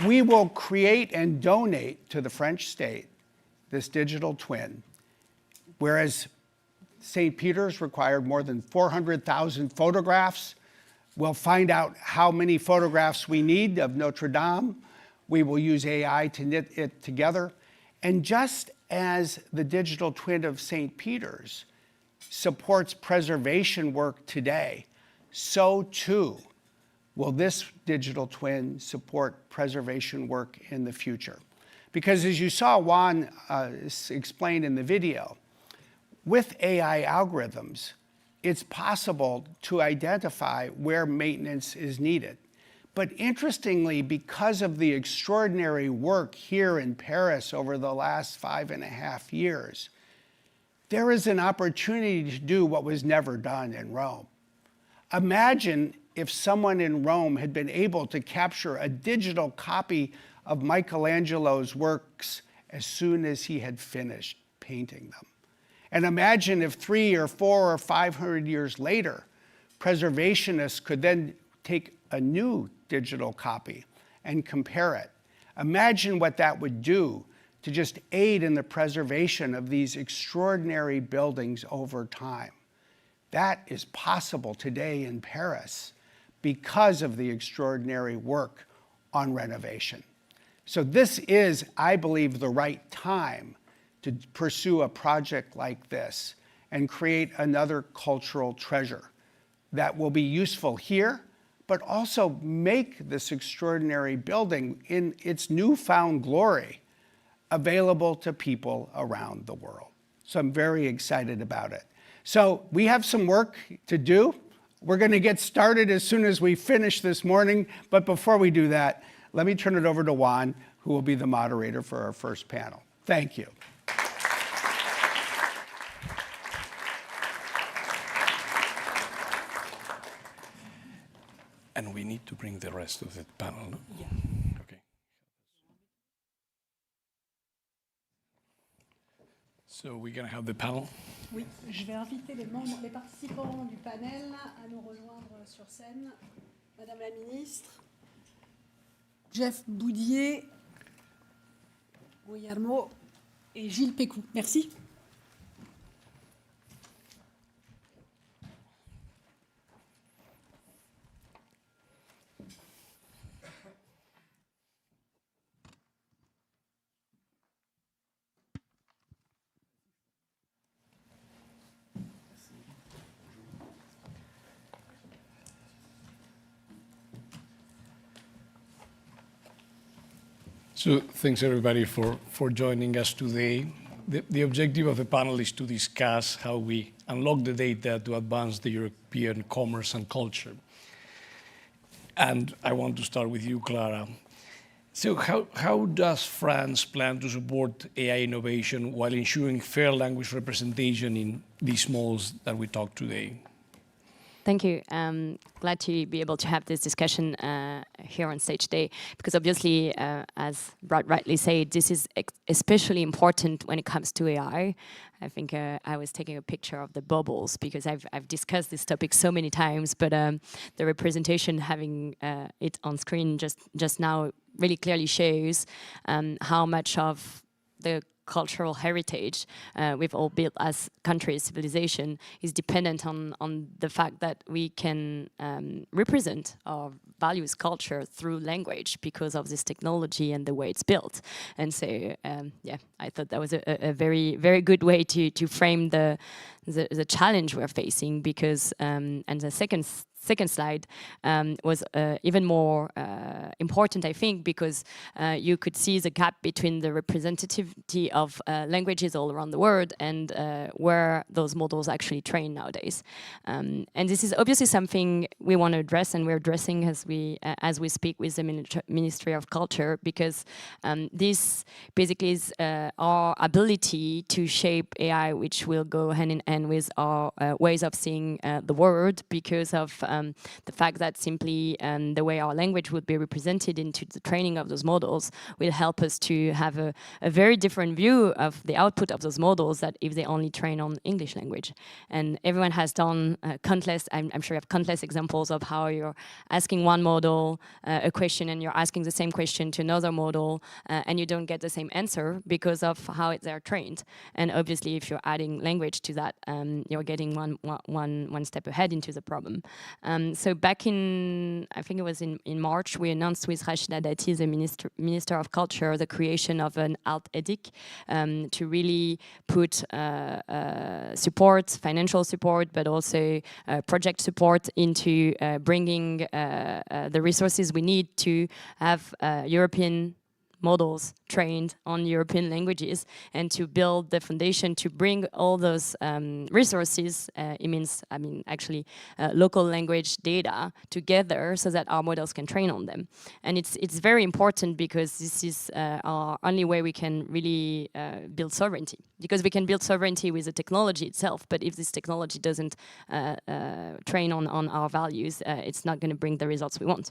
We will create and donate to the French state this digital twin, whereas St. Peter's required more than 400,000 photographs. We'll find out how many photographs we need of Notre Dame. We will use AI to knit it together. And just as the digital twin of St. Peter's supports preservation work today, so too will this digital twin support preservation work in the future? Because as you saw Juan explain in the video, with AI algorithms, it's possible to identify where maintenance is needed. But interestingly, because of the extraordinary work here in Paris over the last 5.5 years, there is an opportunity to do what was never done in Rome. Imagine if someone in Rome had been able to capture a digital copy of Michelangelo's works as soon as he had finished painting them. And imagine if 300 or 400 or 500 years later, preservationists could then take a new digital copy and compare it. Imagine what that would do to just aid in the preservation of these extraordinary buildings over time. That is possible today in Paris because of the extraordinary work on renovation. So this is, I believe, the right time to pursue a project like this and create another cultural treasure that will be useful here, but also make this extraordinary building in its newfound glory available to people around the world. So I'm very excited about it. So we have some work to do. We're going to get started as soon as we finish this morning. But before we do that, let me turn it over to Juan, who will be the moderator for our first panel. Thank you. And we need to bring the rest of the panel, no? Yeah. Okay. So we're going to have the panel. Oui, je vais inviter les participants du panel à nous rejoindre sur scène. Madame la ministre, Jeff Boudier, Guillermo et Gilles Pécou. Merci. So thanks everybody for joining us today. The objective of the panel is to discuss how we unlock the data to advance the European commerce and culture. And I want to start with you, Clara. So how does France plan to support AI innovation while ensuring fair language representation in these malls that we talked today? Thank you. Glad to be able to have this discussion here on stage today, because obviously, as Brad rightly said, this is especially important when it comes to AI. I think I was taking a picture of the bubbles because I've discussed this topic so many times, but the representation, having it on screen just now, really clearly shows how much of the cultural heritage we've all built as countries, civilization, is dependent on the fact that we can represent our values, culture through language because of this technology and the way it's built. And so, yeah, I thought that was a very, very good way to frame the challenge we're facing, because, and the second slide was even more important, I think, because you could see the gap between the representativity of languages all around the world and where those models actually train nowadays. And this is obviously something we want to address, and we're addressing as we speak with the Ministry of Culture, because this basically is our ability to shape AI, which will go hand in hand with our ways of seeing the world, because of the fact that simply the way our language would be represented into the training of those models will help us to have a very different view of the output of those models that if they only train on English language. And everyone has done countless, I'm sure you have countless examples of how you're asking one model a question and you're asking the same question to another model and you don't get the same answer because of how they're trained. And obviously if you're adding language to that, you're getting one step ahead into the problem. So back in, I think it was in March, we announced announced with Rachida Dati, the Minister of Culture, the creation of an alt edic to really put support, financial support, but also project support into bringing the resources we need to have European models trained on European languages, and to build the foundation to bring all those resources, actually local language data together so that our models can train on them. And it's very important because this is our only way we can really build sovereignty. Because we can build sovereignty with the technology itself, but if this technology doesn't train on our values, it's not going to bring the results we want.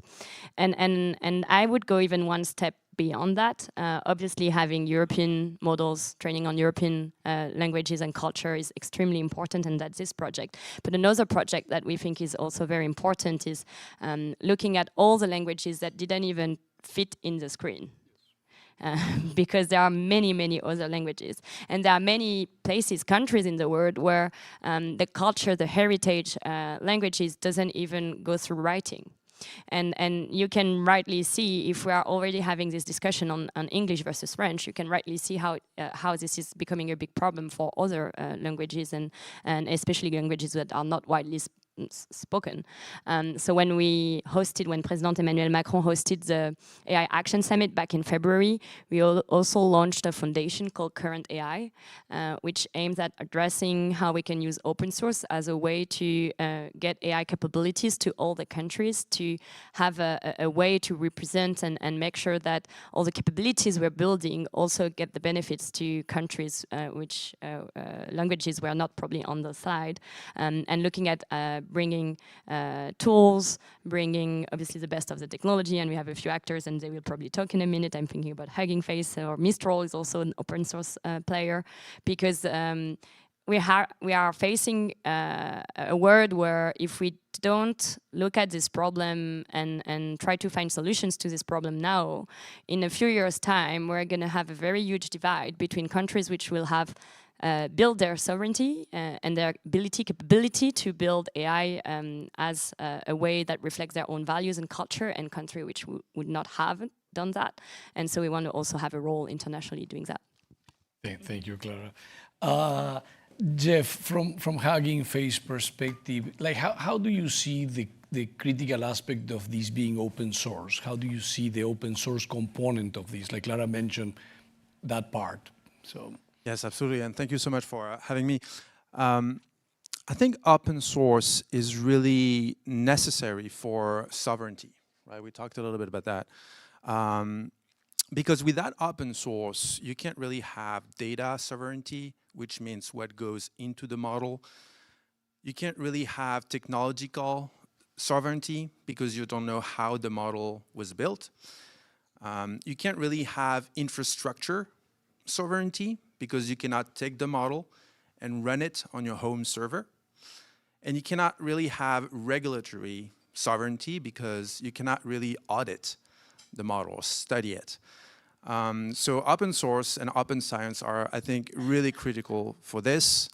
And I would go even one step beyond that. Obviously, having European models training on European languages and culture is extremely important, and that's this project. But another project that we think is also very important is looking at all the languages that didn't even fit in the screen. Because there are many, many other languages. And there are many places, countries in the world where the culture, the heritage languages doesn't even go through writing. And you can rightly see, if we are already having this discussion on English versus French, you can rightly see how this is becoming a big problem for other languages, and especially languages that are not widely spoken. So when President Emmanuel Macron hosted the AI Action Summit back in February, we also launched a foundation called Current AI, which aims at addressing how we can use open source as a way to get AI capabilities to all the countries, to have a way to represent and make sure that all the capabilities we're building also get the benefits to countries which languages were not probably on the side, and looking at bringing tools, bringing obviously the best of the technology, and we have a few actors and they will probably talk in a minute. I'm thinking about Hugging Face, or Mistral is also an open source player, because we are facing a world where if we don't look at this problem and try to find solutions to this problem now, in a few years' time, we're going to have a very huge divide between countries which will have build their sovereignty and their capability to build AI as a way that reflects their own values and culture, and country which would not have done that. And so we want to also have a role internationally doing that. Thank you, Clara. Jeff, from Hugging Face perspective, like how do you see the critical aspect of this being open source? How do you see the open source component of this? Like Clara mentioned that part. So. Yes, absolutely, and thank you so much for having me. I think open source is really necessary for sovereignty, right? We talked a little bit about that. Because without open source, you can't really have data sovereignty, which means what goes into the model. You can't really have technological sovereignty because you don't know how the model was built. You can't really have infrastructure sovereignty because you cannot take the model and run it on your home server. And you cannot really have regulatory sovereignty because you cannot really audit the model or study it. So open source and open science are, I think, really critical for this.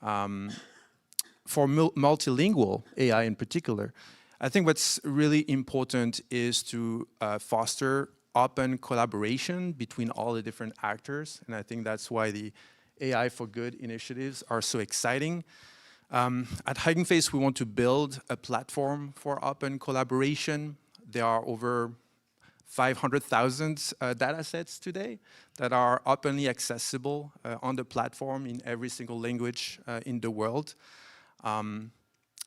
For multilingual AI in particular, I think what's really important is to foster open collaboration between all the different actors, and I think that's why the AI for Good initiatives are so exciting. At Hugging Face, we want to build a platform for open collaboration. There are over 500,000 data sets today that are openly accessible on the platform in every single language in the world.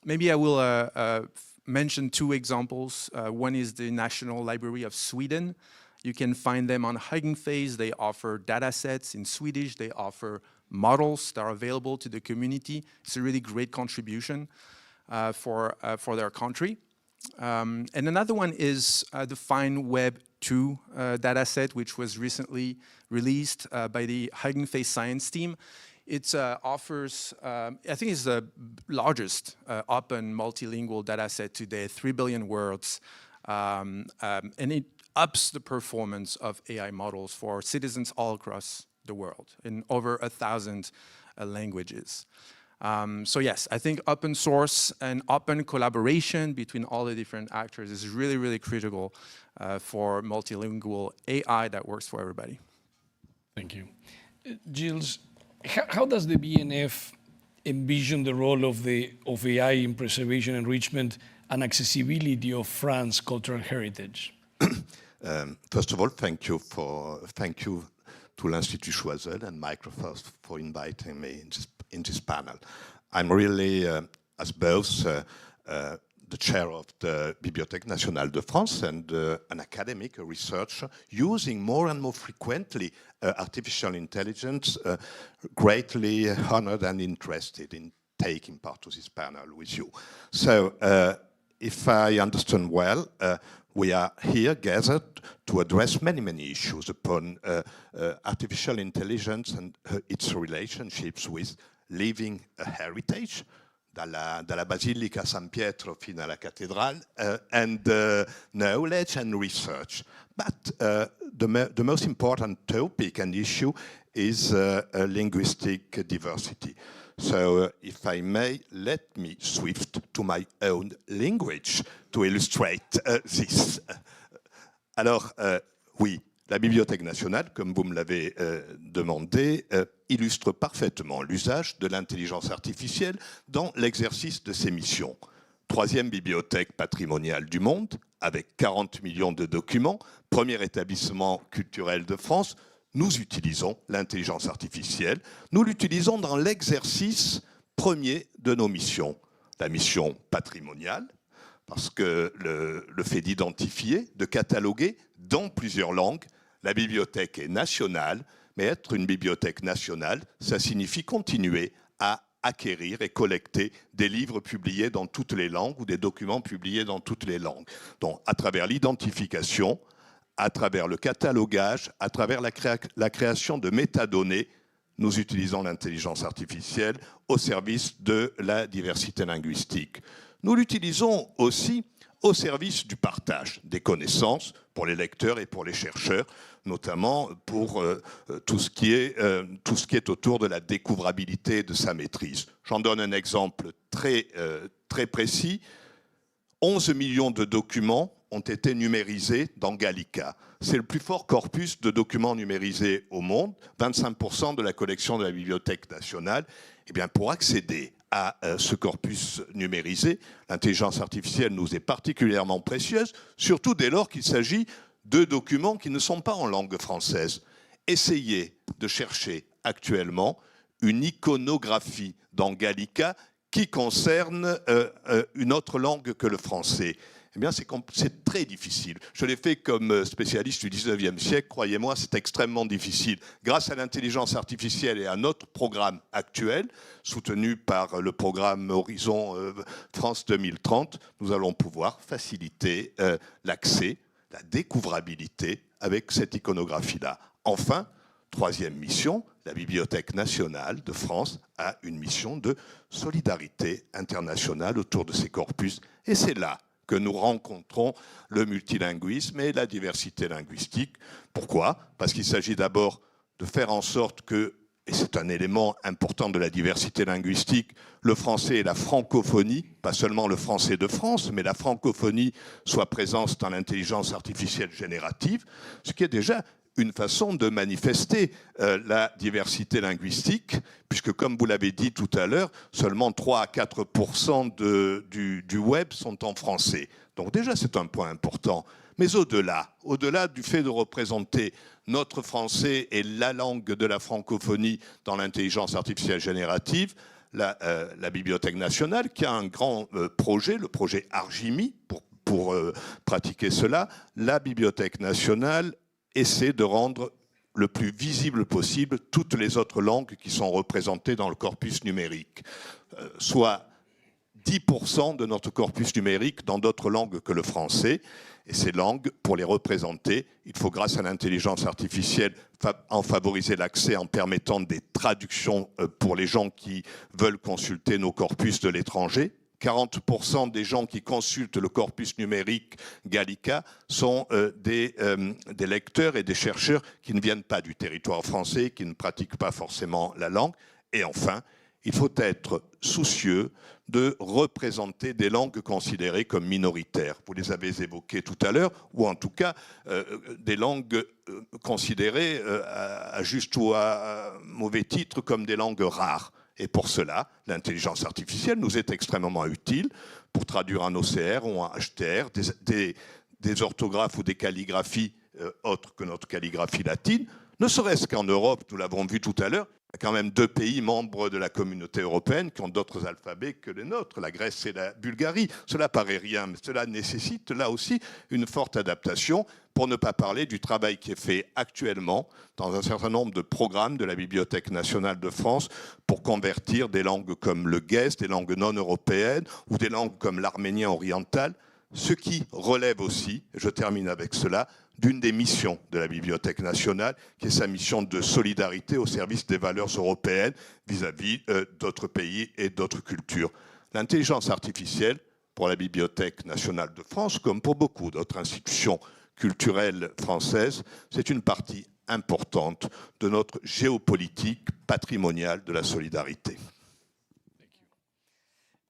Maybe I will mention two examples. One is the National Library of Sweden. You can find them on Hugging Face. They offer data sets in Swedish. They offer models that are available to the community. It's a really great contribution for their country. And another one is the Fine Web 2 data set, which was recently released by the Hugging Face science team. It offers, I think it's the largest open multilingual data set today, 3 billion words, and it ups the performance of AI models for citizens all across the world in over 1,000 languages. So yes, I think open source and open collaboration between all the different actors is really, really critical for multilingual AI that works for everybody. Thank you. Gilles, how does the BNF envision the role of AI in preservation, enrichment, and accessibility of France's cultural heritage? First of all, thank you to l'Institut Choiseul and Microsoft for inviting me in this panel. I'm really, as both the chair of the Bibliothèque Nationale de France and an academic, a researcher, using more and more frequently artificial intelligence, greatly honored and interested in taking part to this panel with you. So, if I understand well, we are here gathered to address many, many issues upon artificial intelligence and its relationships with living a heritage, dalla Basilica San Pietro fino alla cattedrale, and knowledge and research. But the most important topic and issue is linguistic diversity. So, if I may, let me shift to my own language to illustrate this. Alors, oui, la Bibliothèque nationale, comme vous me l'avez demandé, illustre parfaitement l'usage de l'intelligence artificielle dans l'exercice de ses missions. Troisième bibliothèque patrimoniale du monde, avec 40 millions de documents, premier établissement culturel de France, nous utilisons l'intelligence artificielle. Nous l'utilisons dans l'exercice premier de nos missions. La mission patrimoniale, parce que le fait d'identifier, de cataloguer dans plusieurs langues, la bibliothèque est nationale, mais être une bibliothèque nationale, ça signifie continuer à acquérir et collecter des livres publiés dans toutes les langues ou des documents publiés dans toutes les langues. Donc, à travers l'identification, à travers le catalogage, à travers la création de métadonnées, nous utilisons l'intelligence artificielle au service de la diversité linguistique. Nous l'utilisons aussi au service du partage des connaissances pour les lecteurs et pour les chercheurs, notamment pour tout ce qui est autour de la découvrabilité de sa maîtrise. J'en donne un exemple très précis. 11 millions de documents ont été numérisés dans Gallica. C'est le plus fort corpus de documents numérisés au monde, 25% de la collection de la Bibliothèque nationale. Eh bien, pour accéder à ce corpus numérisé, l'intelligence artificielle nous est particulièrement précieuse, surtout dès lors qu'il s'agit de documents qui ne sont pas en langue française. Essayez de chercher actuellement une iconographie dans Gallica qui concerne une autre langue que le français. Eh bien, c'est très difficile. Je l'ai fait comme spécialiste du 19e siècle. Croyez-moi, c'est extrêmement difficile. Grâce à l'intelligence artificielle et à notre programme actuel, soutenu par le programme Horizon France 2030, nous allons pouvoir faciliter l'accès, la découvrabilité avec cette iconographie-là. Enfin, troisième mission, la Bibliothèque nationale de France a une mission de solidarité internationale autour de ses corpus. Et c'est là que nous rencontrons le multilinguisme et la diversité linguistique. Pourquoi ? Parce qu'il s'agit d'abord de faire en sorte que, et c'est un élément important de la diversité linguistique, le français et la francophonie, pas seulement le français de France, mais la francophonie soit présente dans l'intelligence artificielle générative, ce qui est déjà une façon de manifester la diversité linguistique, puisque comme vous l'avez dit tout à l'heure, seulement 3 à 4% du web sont en français. Donc déjà, c'est un point important. Mais au-delà du fait de représenter notre français et la langue de la francophonie dans l'intelligence artificielle générative, la Bibliothèque nationale, qui a un grand projet, le projet Argimi, pour pratiquer cela, la Bibliothèque nationale essaie de rendre le plus visible possible toutes les autres langues qui sont représentées dans le corpus numérique, soit 10% de notre corpus numérique dans d'autres langues que le français. Et ces langues, pour les représenter, il faut, grâce à l'intelligence artificielle, en favoriser l'accès en permettant des traductions pour les gens qui veulent consulter nos corpus de l'étranger. 40% des gens qui consultent le corpus numérique Gallica sont des lecteurs et des chercheurs qui ne viennent pas du territoire français, qui ne pratiquent pas forcément la langue. Et enfin, il faut être soucieux de représenter des langues considérées comme minoritaires. Vous les avez évoquées tout à l'heure, ou en tout cas des langues considérées à juste ou à mauvais titre comme des langues rares. Et pour cela, l'intelligence artificielle nous est extrêmement utile pour traduire en OCR ou en HTR des orthographes ou des calligraphies autres que notre calligraphie latine. Ne serait-ce qu'en Europe, nous l'avons vu tout à l'heure, il y a quand même 2 pays membres de la communauté européenne qui ont d'autres alphabets que les nôtres, la Grèce et la Bulgarie. Cela paraît rien, mais cela nécessite là aussi une forte adaptation, pour ne pas parler du travail qui est fait actuellement dans un certain nombre de programmes de la Bibliothèque nationale de France pour convertir des langues comme le guèze, des langues non européennes ou des langues comme l'arménien oriental, ce qui relève aussi, et je termine avec cela, d'une des missions de la Bibliothèque nationale, qui est sa mission de solidarité au service des valeurs européennes vis-à-vis d'autres pays et d'autres cultures. L'intelligence artificielle, pour la Bibliothèque nationale de France, comme pour beaucoup d'autres institutions culturelles françaises, c'est une partie importante de notre géopolitique patrimoniale de la solidarité.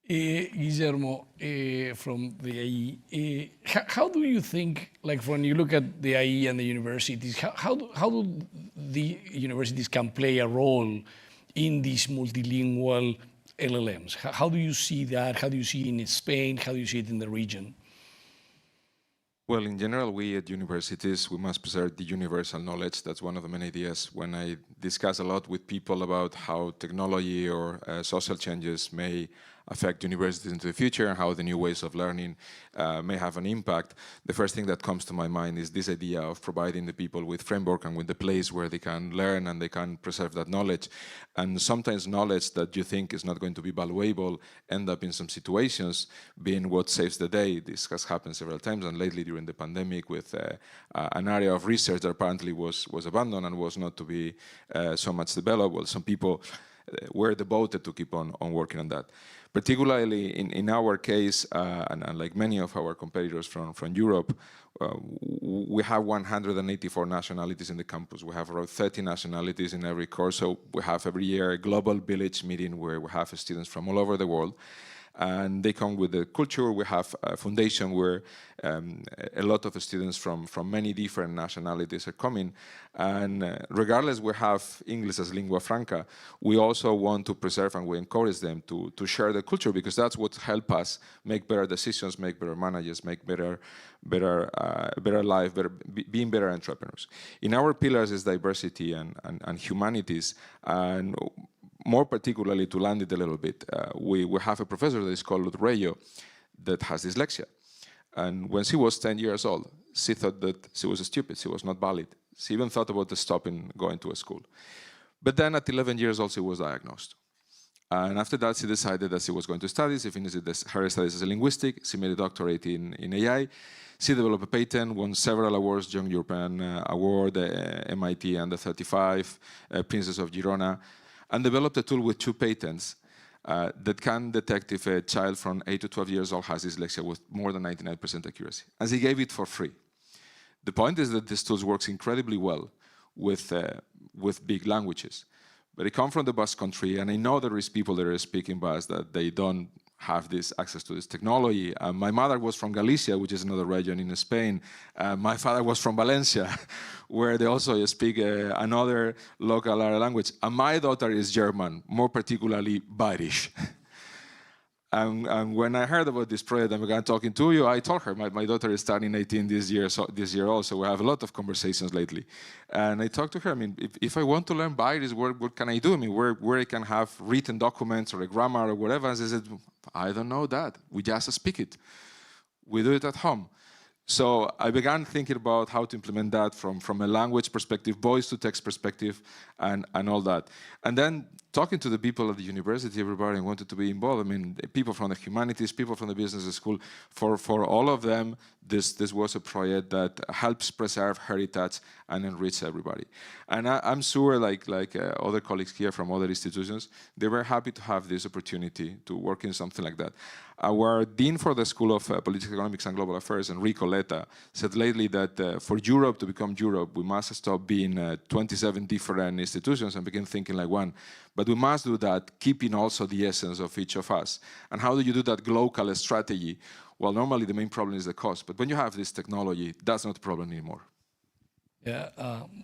Guillermo, from the IE, how do you think, like when you look at the IE and the universities, how do the universities can play a role in these multilingual LLMs? How do you see that? How do you see it in Spain? How do you see it in the region? Well, in general, we at universities, we must preserve the universal knowledge. That's one of the main ideas. When I discuss a lot with people about how technology or social changes may affect universities into the future and how the new ways of learning may have an impact, the first thing that comes to my mind is this idea of providing the people with framework and with the place where they can learn and they can preserve that knowledge. And sometimes knowledge that you think is not going to be valuable end up in some situations being what saves the day. This has happened several times, and lately during the pandemic with an area of research that apparently was abandoned and was not to be so much developed. Well, some people were devoted to keep on working on that. Particularly in our case, and like many of our competitors from Europe, we have 184 nationalities in the campus. We have around 30 nationalities in every course. So we have every year a global village meeting where we have students from all over the world. And they come with the culture. We have a foundation where a lot of students from many different nationalities are coming. And regardless we have English as lingua franca, we also want to preserve and we encourage them to share the culture, because that's what helps us make better decisions, make better managers, make better life, being better entrepreneurs. In our pillars is diversity and humanities. And more particularly, to land it a little bit, we have a professor that is called Reyo that has dyslexia. And when she was 10 years old, she thought that she was stupid, she was not valid. She even thought about stopping going to a school. But then at 11 years old, she was diagnosed. And after that, she decided that she was going to study. She finished her studies as a linguistic. She made a doctorate in AI. She developed a patent, won several awards, Young European Award, MIT Under 35, Princess of Girona, and developed a tool with 2 patents that can detect if a child from 8 to 12 years old has dyslexia with more than 99% accuracy. And he gave it for free. The point is that this tool works incredibly well with big languages. But I come from the Basque Country, and I know there is people that are speaking Basque that they don't have this access to this technology. My mother was from Galicia, which is another region in Spain. My father was from Valencia, where they also speak another local area language. And my daughter is German, more particularly Bayerisch. And when I heard about this project and began talking to you, I told her, my daughter is turning 18 this year also. We have a lot of conversations lately. And I talked to her, I mean, if I want to learn Bayerisch, what can I do? I mean, where I can have written documents or a grammar or whatever. And she said, I don't know that. We just speak it. We do it at home. So I began thinking about how to implement that from a language perspective, voice to text perspective, and all that. And then talking to the people at the university, everybody wanted to be involved. I mean, people from the humanities, people from the business school. For all of them, this was a project that helps preserve heritage and enrich everybody. And I'm sure, like other colleagues here from other institutions, they were happy to have this opportunity to work in something like that. Our dean for the School of Political Economics and Global Affairs, Enrico Letta, said lately that for Europe to become Europe, we must stop being 27 different institutions and begin thinking like one. But we must do that, keeping also the essence of each of us. And how do you do that local strategy? Well, normally the main problem is the cost, but when you have this technology, that's not the problem anymore. Yeah,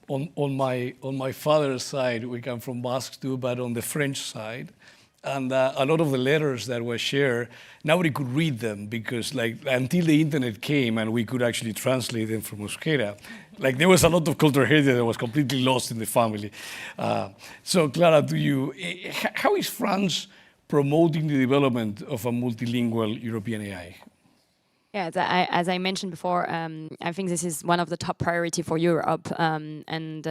on my father's side, we come from Basque too, but on the French side, and a lot of the letters that were shared, nobody could read them because, like, until the internet came and we could actually translate them from Euskera, like there was a lot of cultural heritage that was completely lost in the family. So, Clara, how is France promoting the development of a multilingual European AI? Yeah, as I mentioned before, I think this is one of the top priority for Europe, and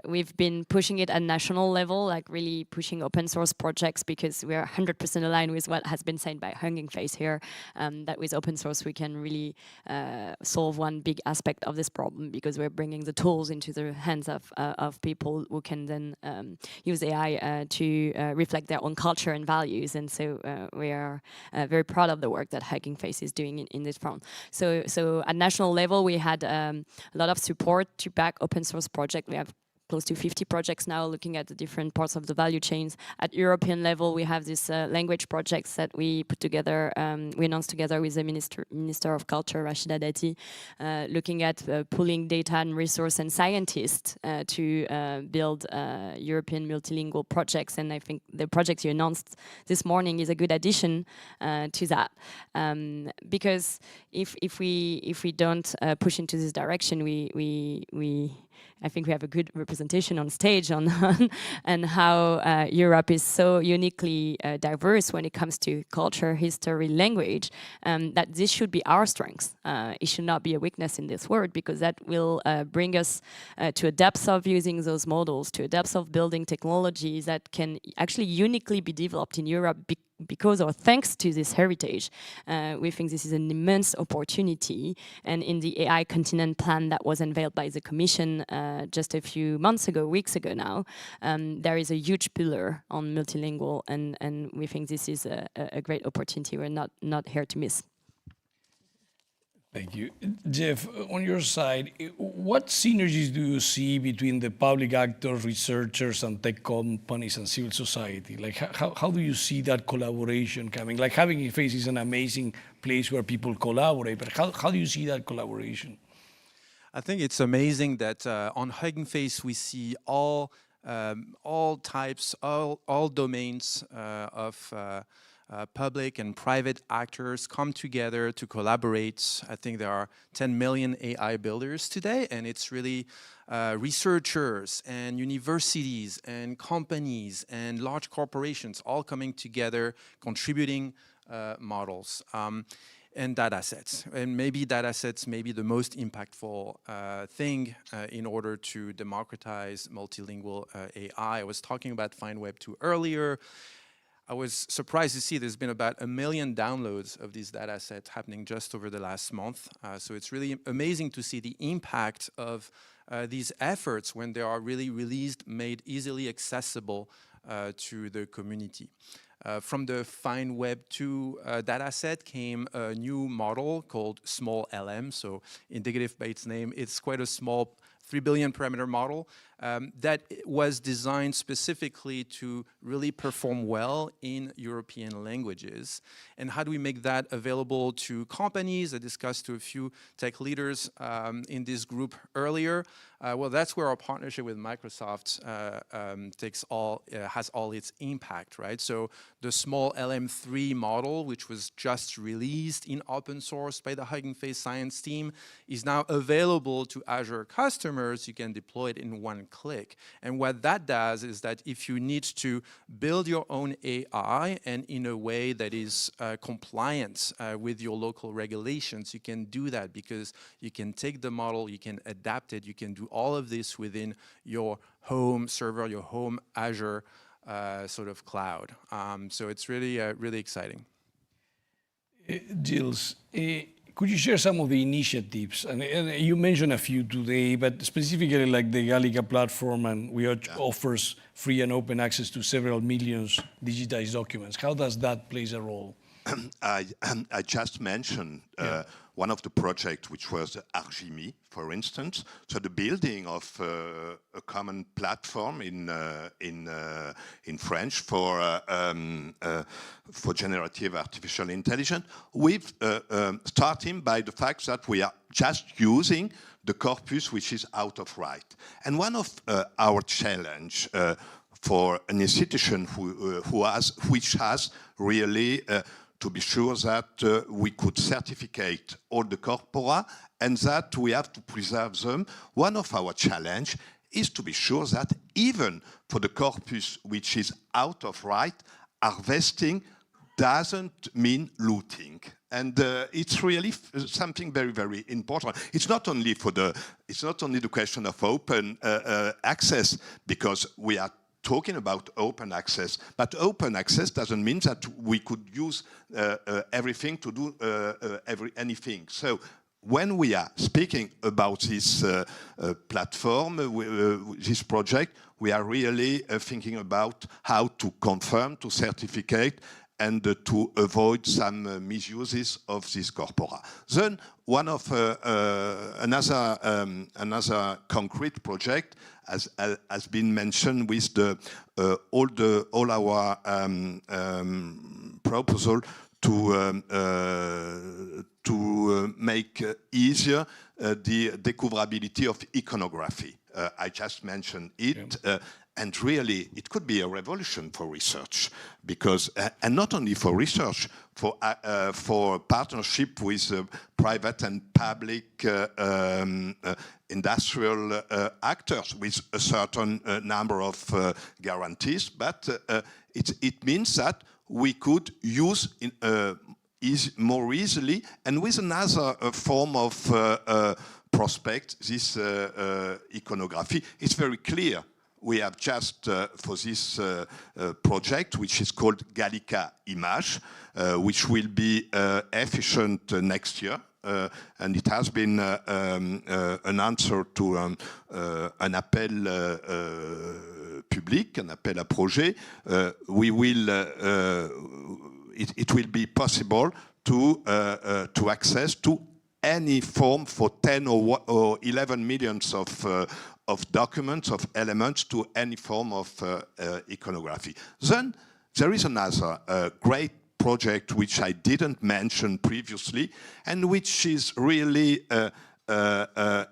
we've been pushing it at national level, like really pushing open source projects because we are 100% aligned with what has been said by Hugging Face here, that with open source we can really solve one big aspect of this problem because we're bringing the tools into the hands of people who can then use AI to reflect their own culture and values, and so we are very proud of the work that Hugging Face is doing in this front. So at national level, we had a lot of support to back open source projects. We have close to 50 projects now looking at the different parts of the value chains. At European level, we have these language projects that we put together, we announced together with the Minister of Culture, Rachida Dati, looking at pooling data and resource and scientists to build European multilingual projects. And I think the project you announced this morning is a good addition to that. Because if we don't push into this direction, I think we have a good representation on stage on and how Europe is so uniquely diverse when it comes to culture, history, language, that this should be our strength. It should not be a weakness in this world because that will bring us to a depth of using those models, to a depth of building technologies that can actually uniquely be developed in Europe because or thanks to this heritage. We think this is an immense opportunity, and in the AI continent plan that was unveiled by the Commission just a few weeks ago now, there is a huge pillar on multilingual, and we think this is a great opportunity we're not here to miss. Thank you. Jeff, on your side, what synergies do you see between the public actors, researchers, and tech companies and civil society? Like, how do you see that collaboration coming? Like, Hugging Face is an amazing place where people collaborate, but how do you see that collaboration? I think it's amazing that on Hugging Face we see all types, all domains of public and private actors come together to collaborate. I think there are 10 million AI builders today, and it's really researchers and universities and companies and large corporations all coming together, contributing models and data sets. And maybe data sets may be the most impactful thing in order to democratize multilingual AI. I was talking about FindWeb 2 earlier. I was surprised to see there's been about 1 million downloads of these data sets happening just over the last month. So it's really amazing to see the impact of these efforts when they are really released, made easily accessible to the community. From the FindWeb 2 dataset came a new model called Small LM. So indicative by its name, it's quite a small 3 billion parameter model that was designed specifically to really perform well in European languages. And how do we make that available to companies? I discussed to a few tech leaders in this group earlier. Well, that's where our partnership with Microsoft has all its impact, right? So the small LM3 model, which was just released in open source by the Hugging Face science team, is now available to Azure customers. You can deploy it in one click. And what that does is that if you need to build your own AI and in a way that is compliant with your local regulations, you can do that because you can take the model, you can adapt it, you can do all of this within your home server, your home Azure sort of cloud. So it's really, really exciting. Gilles, could you share some of the initiatives? And you mentioned a few today, but specifically like the Gallica platform, and we offers free and open access to several millions digitized documents. How does that play a role? I just mentioned one of the projects which was Argimi, for instance, so the building of a common platform in French for generative artificial intelligence, with starting by the fact that we are just using the corpus which is out of right. And one of our challenge for an institution which has really to be sure that we could certificate all the corpora and that we have to preserve them. One of our challenge is to be sure that even for the corpus which is out of right, harvesting doesn't mean looting. And it's really something very, very important. It's not only the question of open access, because we are talking about open access, but open access doesn't mean that we could use everything to do anything. So when we are speaking about this platform, this project, we are really thinking about how to confirm, to certificate, and to avoid some misuses of this corpora. Then one of another concrete project has been mentioned with all our proposal to make easier the discoverability of iconography. I just mentioned it. And really, it could be a revolution for research, because, and not only for research, for partnership with private and public industrial actors with a certain number of guarantees. But it means that we could use more easily, and with another form of prospect, this iconography. It's very clear. We have just, for this project, which is called Gallica Image, which will be efficient next year. And it has been an answer to an appel public, an appel à projet. It will be possible to access to any form for 10 or 11 millions of documents, of elements, to any form of iconography. Then there is another great project which I didn't mention previously, and which is really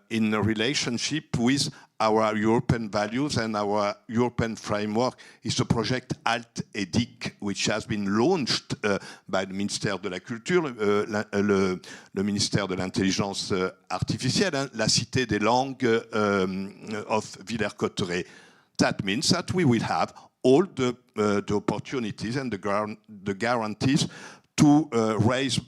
in a relationship with our European values and our European framework. Is the project Alt-Edic, which has been launched by the Ministère de la Culture, le ministère de l'Intelligence artificielle, la Cité des langues of Villers-Cotterêts. That means that we will have all the opportunities and the guarantees to raise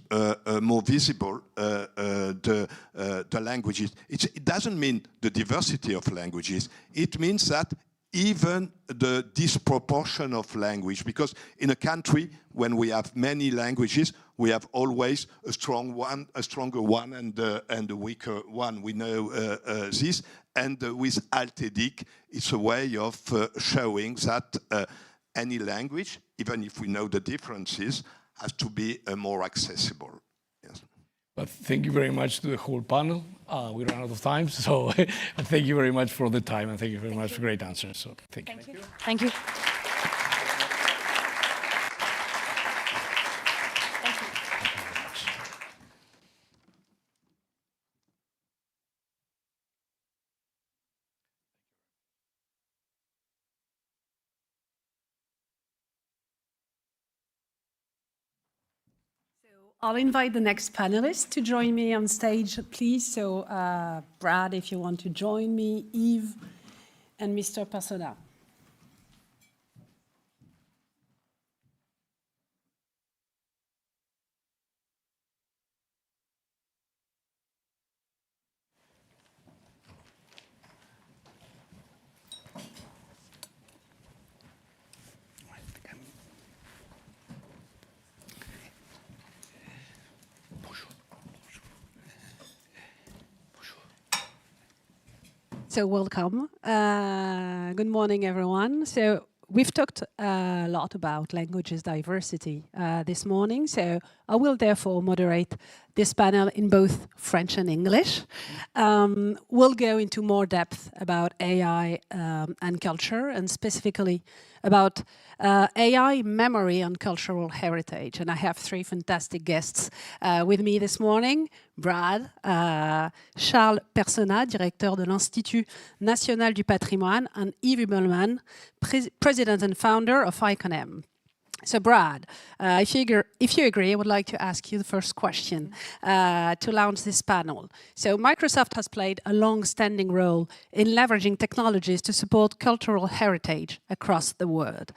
more visible the languages. It doesn't mean the diversity of languages. It means that even the disproportion of language, because in a country when we have many languages, we have always a strong one, a stronger one, and a weaker one. We know this, and with Alt-Edic, it's a way of showing that any language, even if we know the differences, has to be more accessible. Yes. But thank you very much to the whole panel. We ran out of time, so thank you very much for the time, and thank you very much for great answers. So thank you. Thank you. Thank you. I'll invite the next panelists to join me on stage, please. So, Brad, if you want to join me, Yves, and Mr. Persona. So welcome. Good morning, everyone. So we've talked a lot about languages diversity this morning, so I will therefore moderate this panel in both French and English. We'll go into more depth about AI and culture, and specifically about AI, memory, and cultural heritage. And I have three fantastic guests with me this morning. Brad, Charles Personnat, directeur de l'Institut National du Patrimoine, and Yves Hubelmann, president and founder of ICONM. So Brad, if you agree, I would like to ask you the first question to launch this panel. So Microsoft has played a long-standing role in leveraging technologies to support cultural heritage across the world.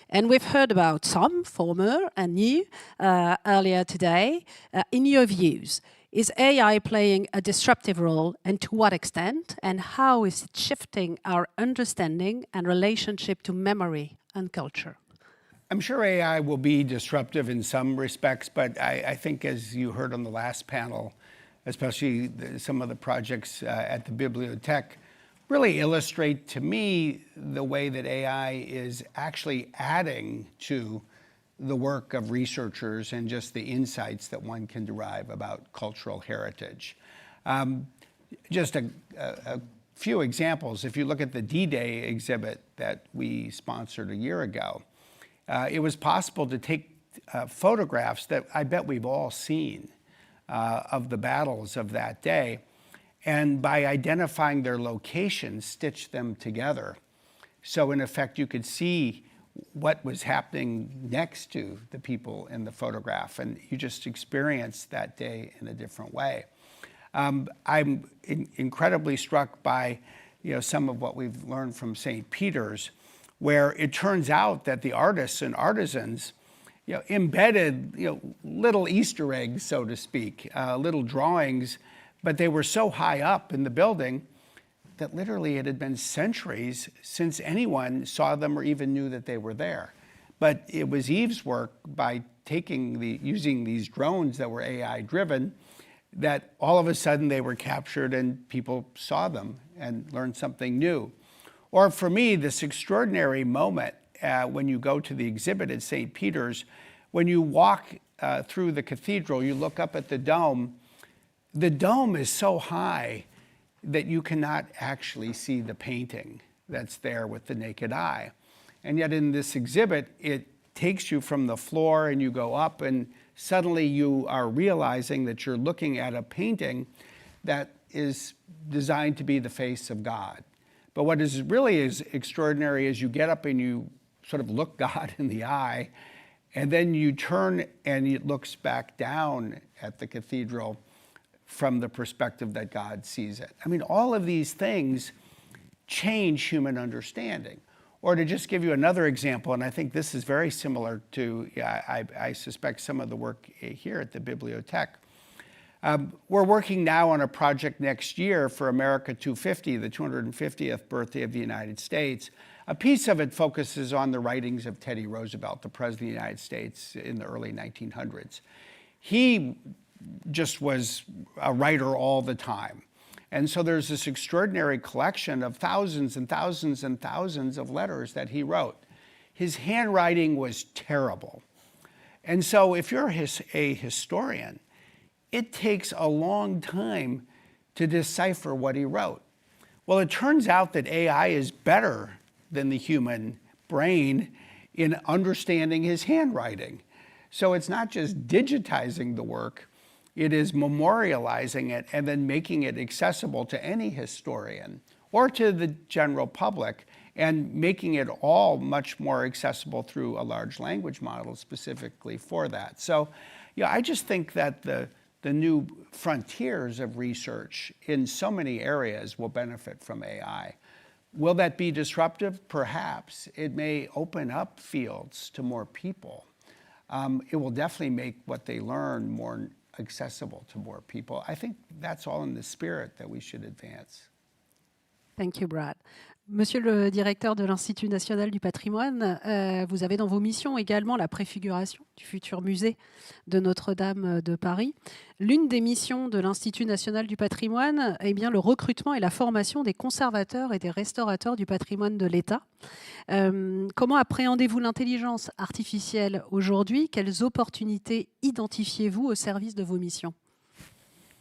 And we've heard about some, former and new, earlier today. In your views, is AI playing a disruptive role, and to what extent, and how is it shifting our understanding and relationship to memory and culture? I'm sure AI will be disruptive in some respects, but I think, as you heard on the last panel, especially some of the projects at the Bibliothèque, really illustrate to me the way that AI is actually adding to the work of researchers and just the insights that one can derive about cultural heritage. Just a few examples. If you look at the D-Day exhibit that we sponsored a year ago, it was possible to take photographs that I bet we've all seen of the battles of that day, and by identifying their locations, stitch them together. So in effect, you could see what was happening next to the people in the photograph, and you just experienced that day in a different way. I'm incredibly struck by some of what we've learned from St. Peter's, where it turns out that the artists and artisans embedded little Easter eggs, so to speak, little drawings, but they were so high up in the building that literally it had been centuries since anyone saw them or even knew that they were there. But it was Yves' work, by using these drones that were AI driven, that all of a sudden they were captured and people saw them and learned something new. Or for me, this extraordinary moment when you go to the exhibit at St. Peter's, when you walk through the cathedral, you look up at the dome. The dome is so high that you cannot actually see the painting that's there with the naked eye. And yet in this exhibit, it takes you from the floor and you go up, and suddenly you are realizing that you're looking at a painting that is designed to be the face of God. But what is really extraordinary is you get up and you sort of look God in the eye, and then you turn and it looks back down at the cathedral from the perspective that God sees it. I mean, all of these things change human understanding. Or to just give you another example, and I think this is very similar to, I suspect, some of the work here at the Bibliothèque. We're working now on a project next year for America 250, the 250th birthday of the United States. A piece of it focuses on the writings of Teddy Roosevelt, the President of the United States in the early 1900s. He just was a writer all the time. And so there's this extraordinary collection of thousands and thousands and thousands of letters that he wrote. His handwriting was terrible. And so if you're a historian, it takes a long time to decipher what he wrote. Well, it turns out that AI is better than the human brain in understanding his handwriting. So it's not just digitizing the work, it is memorializing it and then making it accessible to any historian or to the general public, and making it all much more accessible through a large language model specifically for that. So I just think that the new frontiers of research in so many areas will benefit from AI. Will that be disruptive? Perhaps. It may open up fields to more people. It will definitely make what they learn more accessible to more people. I think that's all in the spirit that we should advance. Thank you, Brad. Monsieur le directeur de l'Institut national du patrimoine, vous avez dans vos missions également la préfiguration du futur musée de Notre-Dame de Paris. L'une des missions de l'Institut national du patrimoine est bien le recrutement et la formation des conservateurs et des restaurateurs du patrimoine de l'État. Comment appréhendez-vous l'intelligence artificielle aujourd'hui? Quelles opportunités identifiez-vous au service de vos missions?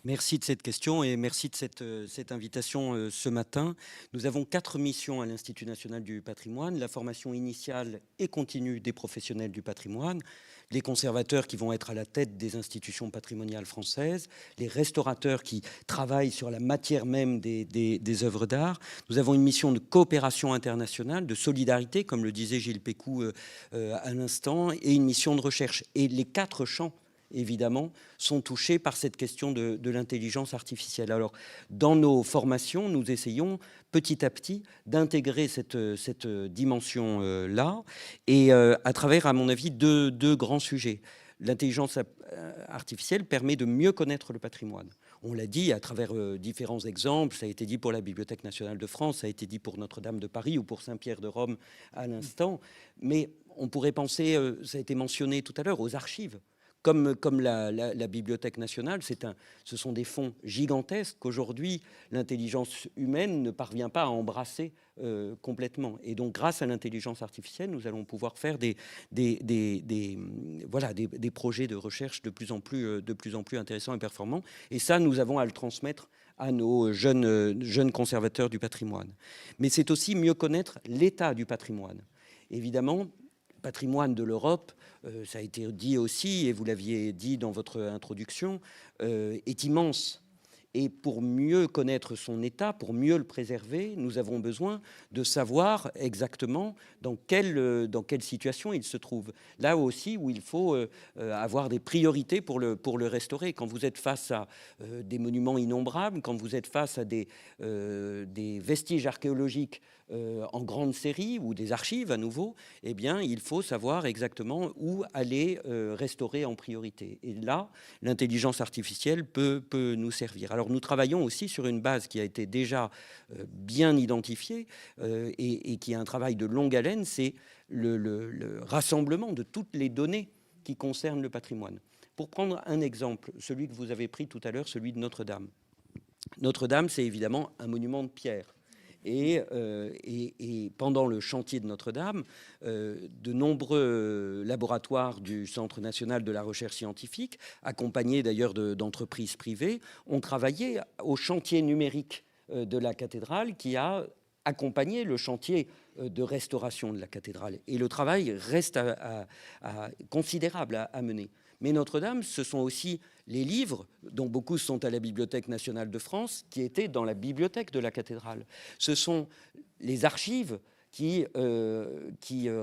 Merci de cette question et merci de cette invitation ce matin. Nous avons 4 missions à l'Institut national du patrimoine. La formation initiale et continue des professionnels du patrimoine, les conservateurs qui vont être à la tête des institutions patrimoniales françaises, les restaurateurs qui travaillent sur la matière même des œuvres d'art. Nous avons une mission de coopération internationale, de solidarité, comme le disait Gilles Pécou à l'instant, et une mission de recherche. Et les 4 champs, évidemment, sont touchés par cette question de l'intelligence artificielle. Alors, dans nos formations, nous essayons petit à petit d'intégrer cette dimension-là, et à travers, à mon avis, deux grands sujets. L'intelligence artificielle permet de mieux connaître le patrimoine. On l'a dit à travers différents exemples, ça a été dit pour la Bibliothèque nationale de France, ça a été dit pour Notre-Dame de Paris ou pour Saint-Pierre de Rome à l'instant, mais on pourrait penser, ça a été mentionné tout à l'heure, aux archives. Comme la Bibliothèque nationale, ce sont des fonds gigantesques qu'aujourd'hui l'intelligence humaine ne parvient pas à embrasser complètement. Et donc, grâce à l'intelligence artificielle, nous allons pouvoir faire des projets de recherche de plus en plus intéressants et performants. Et ça, nous avons à le transmettre à nos jeunes conservateurs du patrimoine. Mais c'est aussi mieux connaître l'état du patrimoine. Évidemment, patrimoine de l'Europe, ça a été dit aussi, et vous l'aviez dit dans votre introduction, est immense. Et pour mieux connaître son état, pour mieux le préserver, nous avons besoin de savoir exactement dans quelle situation il se trouve. Là aussi où il faut avoir des priorités pour le restaurer. Quand vous êtes face à des monuments innombrables, quand vous êtes face à des vestiges archéologiques en grande série ou des archives à nouveau, eh bien, il faut savoir exactement où aller restaurer en priorité. Et là, l'intelligence artificielle peut nous servir. Alors, nous travaillons aussi sur une base qui a été déjà bien identifiée et qui est un travail de longue haleine, c'est le rassemblement de toutes les données qui concernent le patrimoine. Pour prendre un exemple, celui que vous avez pris tout à l'heure, celui de Notre-Dame. Notre-Dame, c'est évidemment un monument de pierre. Et pendant le chantier de Notre-Dame, de nombreux laboratoires du Centre national de la recherche scientifique, accompagnés d'ailleurs d'entreprises privées, ont travaillé au chantier numérique de la cathédrale qui a accompagné le chantier de restauration de la cathédrale. Et le travail reste considérable à mener. Mais Notre-Dame, ce sont aussi les livres, dont beaucoup sont à la Bibliothèque nationale de France, qui étaient dans la bibliothèque de la cathédrale. Ce sont les archives qui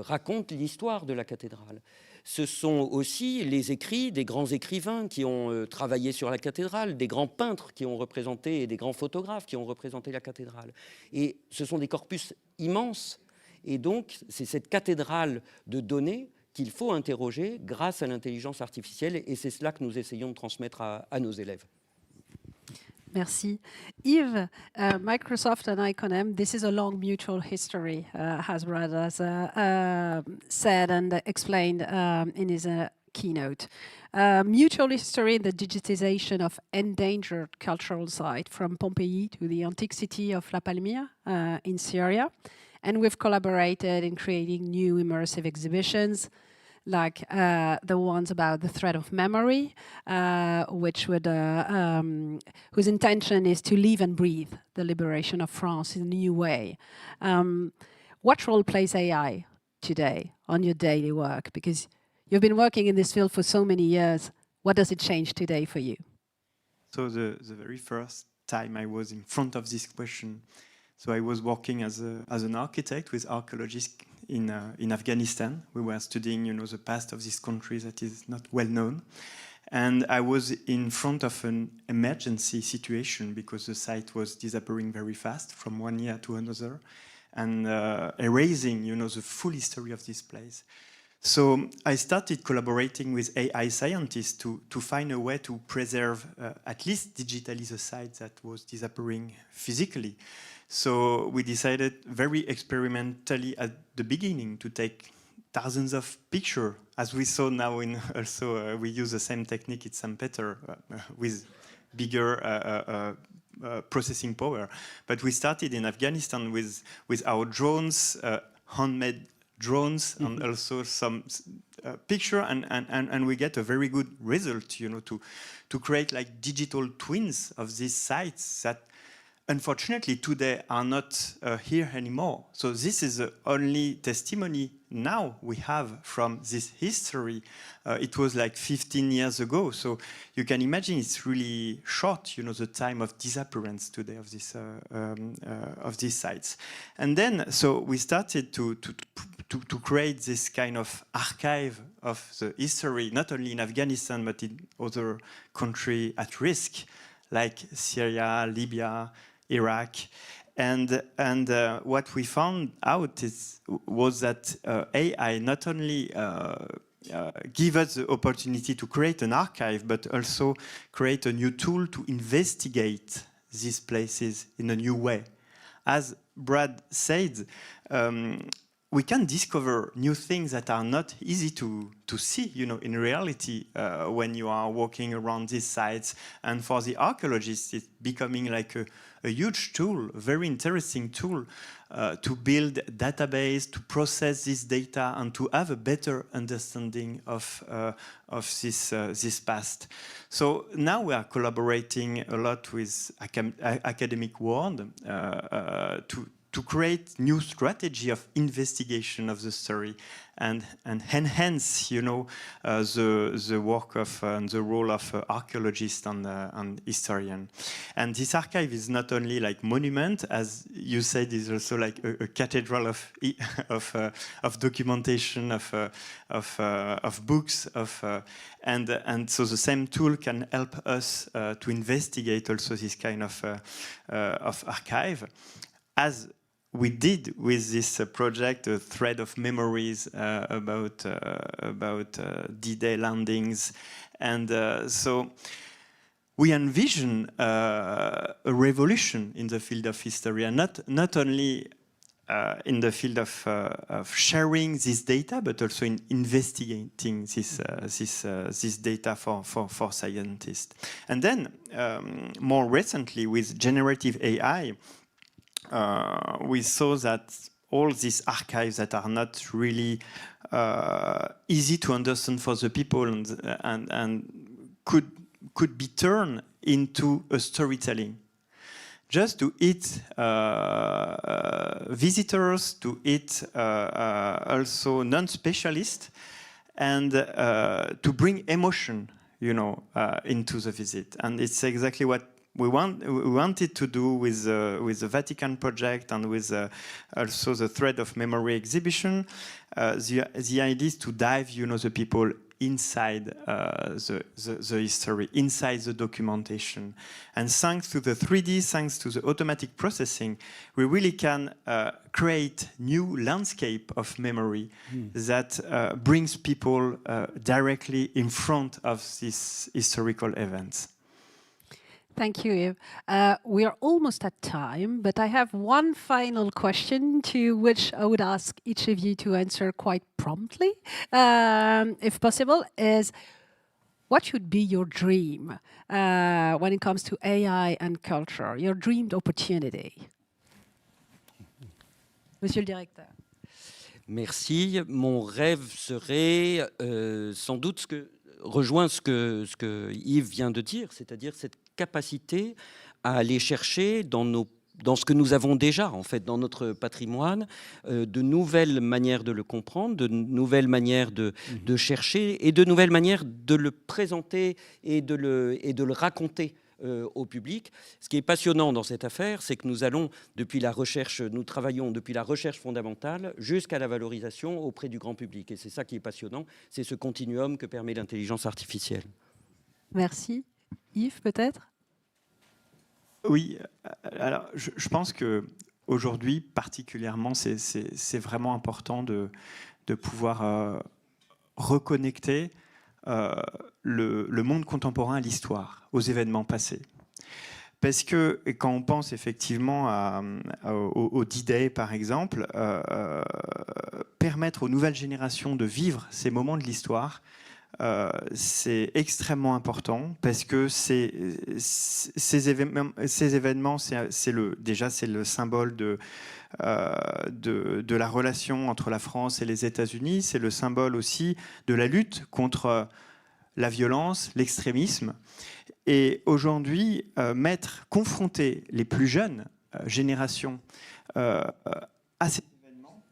racontent l'histoire de la cathédrale. Ce sont aussi les écrits des grands écrivains qui ont travaillé sur la cathédrale, des grands peintres qui ont représenté et des grands photographes qui ont représenté la cathédrale. Et ce sont des corpus immenses. Et donc, c'est cette cathédrale de données qu'il faut interroger grâce à l'intelligence artificielle, et c'est cela que nous essayons de transmettre à nos élèves. Merci. Yves, Microsoft and ICONM, this is a long mutual history, as Brad has said and explained in his keynote. Mutual history in the digitization of endangered cultural sites from Pompeii to the antique city of La Palmyra in Syria. And we've collaborated in creating new immersive exhibitions, like the ones about the thread of memory, which would, whose intention is to live and breathe the liberation of France in a new way. What role plays AI today on your daily work? Because you've been working in this field for so many years. What does it change today for you? So the very first time I was in front of this question, so I was working as an architect with archaeologists in Afghanistan. We were studying, the past of this country that is not well known. And I was in front of an emergency situation because the site was disappearing very fast from one year to another and erasing, the full history of this place. So I started collaborating with AI scientists to find a way to preserve at least digitally the site that was disappearing physically. So we decided very experimentally at the beginning to take thousands of pictures, as we saw now in also we use the same technique in St. Peter with bigger processing power. But we started in Afghanistan with our drones, handmade drones, and also some picture, and we get a very good result, you know, to create like digital twins of these sites that unfortunately today are not here anymore. So this is the only testimony now we have from this history. It was like 15 years ago, so you can imagine it's really short, you know, the time of disappearance today of these sites. And then, so we started to create this kind of archive of the history, not only in Afghanistan, but in other countries at risk, like Syria, Libya, Iraq. And what we found out was that AI not only give us the opportunity to create an archive, but also create a new tool to investigate these places in a new way. As Brad said, we can discover new things that are not easy to see, you know, in reality when you are walking around these sites. And for the archaeologists, it's becoming like a huge tool, a very interesting tool to build database, to process this data, and to have a better understanding of this past. So now we are collaborating a lot with academic world to create new strategy of investigation of the story and enhance, you know, the work of the role of archaeologist and historian. And this archive is not only like monument, as you said, is also like a cathedral of documentation, of books, and so the same tool can help us to investigate also this kind of archive, as we did with this project, a thread of memories about D-Day landings. And so we envision a revolution in the field of history, and not only in the field of sharing this data, but also in investigating this data for scientists. And then more recently with generative AI, we saw that all these archives that are not really easy to understand for the people and could be turned into a storytelling, just to hit visitors, to hit also non-specialists, and to bring emotion, you know, into the visit. And it's exactly what we wanted to do with the Vatican project and with also the Thread of Memory exhibition. The idea is to dive, you know, the people inside the history, inside the documentation. And thanks to the 3D, thanks to the automatic processing, we really can create new landscape of memory that brings people directly in front of these historical events. Thank you, Yves. We are almost at time, but I have one final question to which I would ask each of you to answer quite promptly, if possible, is what should be your dream when it comes to AI and culture, your dreamed opportunity? Monsieur le directeur. Merci. Mon rêve serait sans doute rejoint ce que Yves vient de dire, c'est-à-dire cette capacité à aller chercher dans ce que nous avons déjà, en fait, dans notre patrimoine, de nouvelles manières de le comprendre, de nouvelles manières de chercher et de nouvelles manières de le présenter et de le raconter au public. Ce qui est passionnant dans cette affaire, c'est que nous travaillons depuis la recherche fondamentale jusqu'à la valorisation auprès du grand public. Et c'est ça qui est passionnant, c'est ce continuum que permet l'intelligence artificielle. Merci. Yves, peut-être? Oui, alors je pense qu'aujourd'hui, particulièrement, c'est vraiment important de pouvoir reconnecter le monde contemporain à l'histoire, aux événements passés. Parce que quand on pense effectivement au D-Day, par exemple, permettre aux nouvelles générations de vivre ces moments de l'histoire, c'est extrêmement important parce que ces événements, c'est le symbole de la relation entre la France et les États-Unis, c'est le symbole aussi de la lutte contre la violence, l'extrémisme. Et aujourd'hui, confronter les plus jeunes générations à ces événements,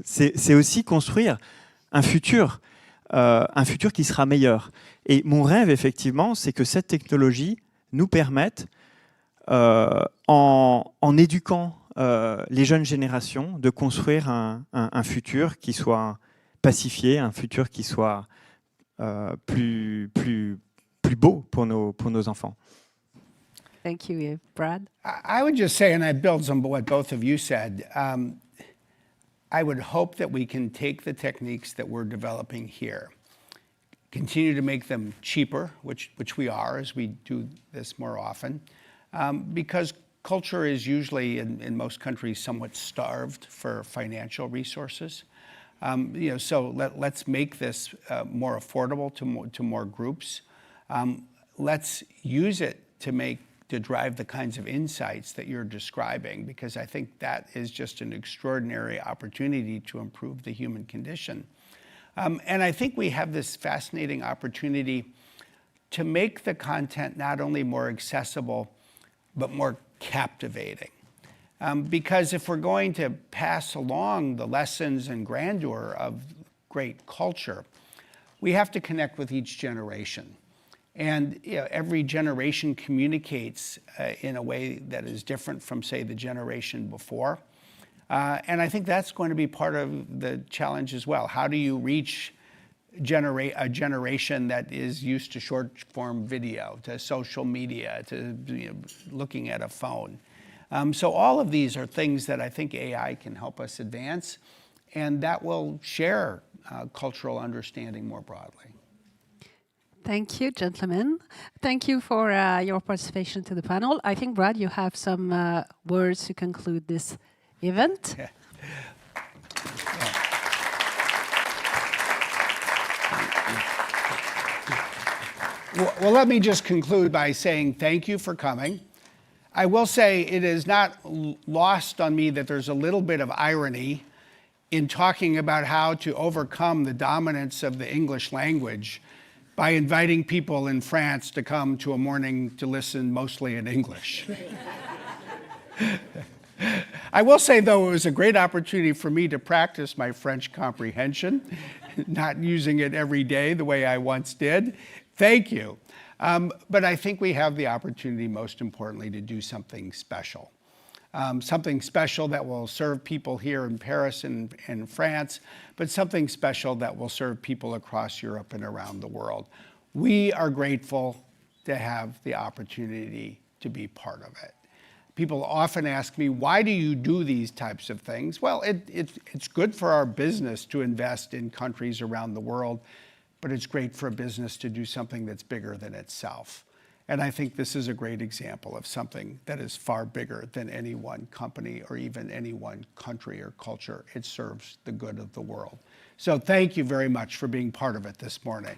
c'est aussi construire un futur qui sera meilleur. Et mon rêve, effectivement, c'est que cette technologie nous permette, en éduquant les jeunes générations, de construire un futur qui soit pacifié, un futur qui soit plus beau pour nos enfants. Thank you, Brad. I would just say, and I build on what both of you said, I would hope that we can take the techniques that we're developing here, continue to make them cheaper, which we are as we do this more often, because culture is usually, in most countries, somewhat starved for financial resources. So let's make this more affordable to more groups. Let's use it to drive the kinds of insights that you're describing, because I think that is just an extraordinary opportunity to improve the human condition. And I think we have this fascinating opportunity to make the content not only more accessible, but more captivating. Because if we're going to pass along the lessons and grandeur of great culture, we have to connect with each generation. And every generation communicates in a way that is different from, say, the generation before. And I think that's going to be part of the challenge as well. How do you reach a generation that is used to short-form video, to social media, to looking at a phone? So all of these are things that I think AI can help us advance, and that will share cultural understanding more broadly. Thank you, gentlemen. Thank you for your participation to the panel. I think, Brad, you have some words to conclude this event. Yeah. Well, let me just conclude by saying thank you for coming. I will say it is not lost on me that there's a little bit of irony in talking about how to overcome the dominance of the English language by inviting people in France to come to a morning to listen mostly in English. I will say, though, it was a great opportunity for me to practice my French comprehension, not using it every day the way I once did. Thank you. But I think we have the opportunity, most importantly, to do something special. Something special that will serve people here in Paris and France, but something special that will serve people across Europe and around the world. We are grateful to have the opportunity to be part of it. People often ask me, why do you do these types of things? Well, it's good for our business to invest in countries around the world, but it's great for a business to do something that's bigger than itself. And I think this is a great example of something that is far bigger than any one company or even any one country or culture. It serves the good of the world. So thank you very much for being part of it this morning.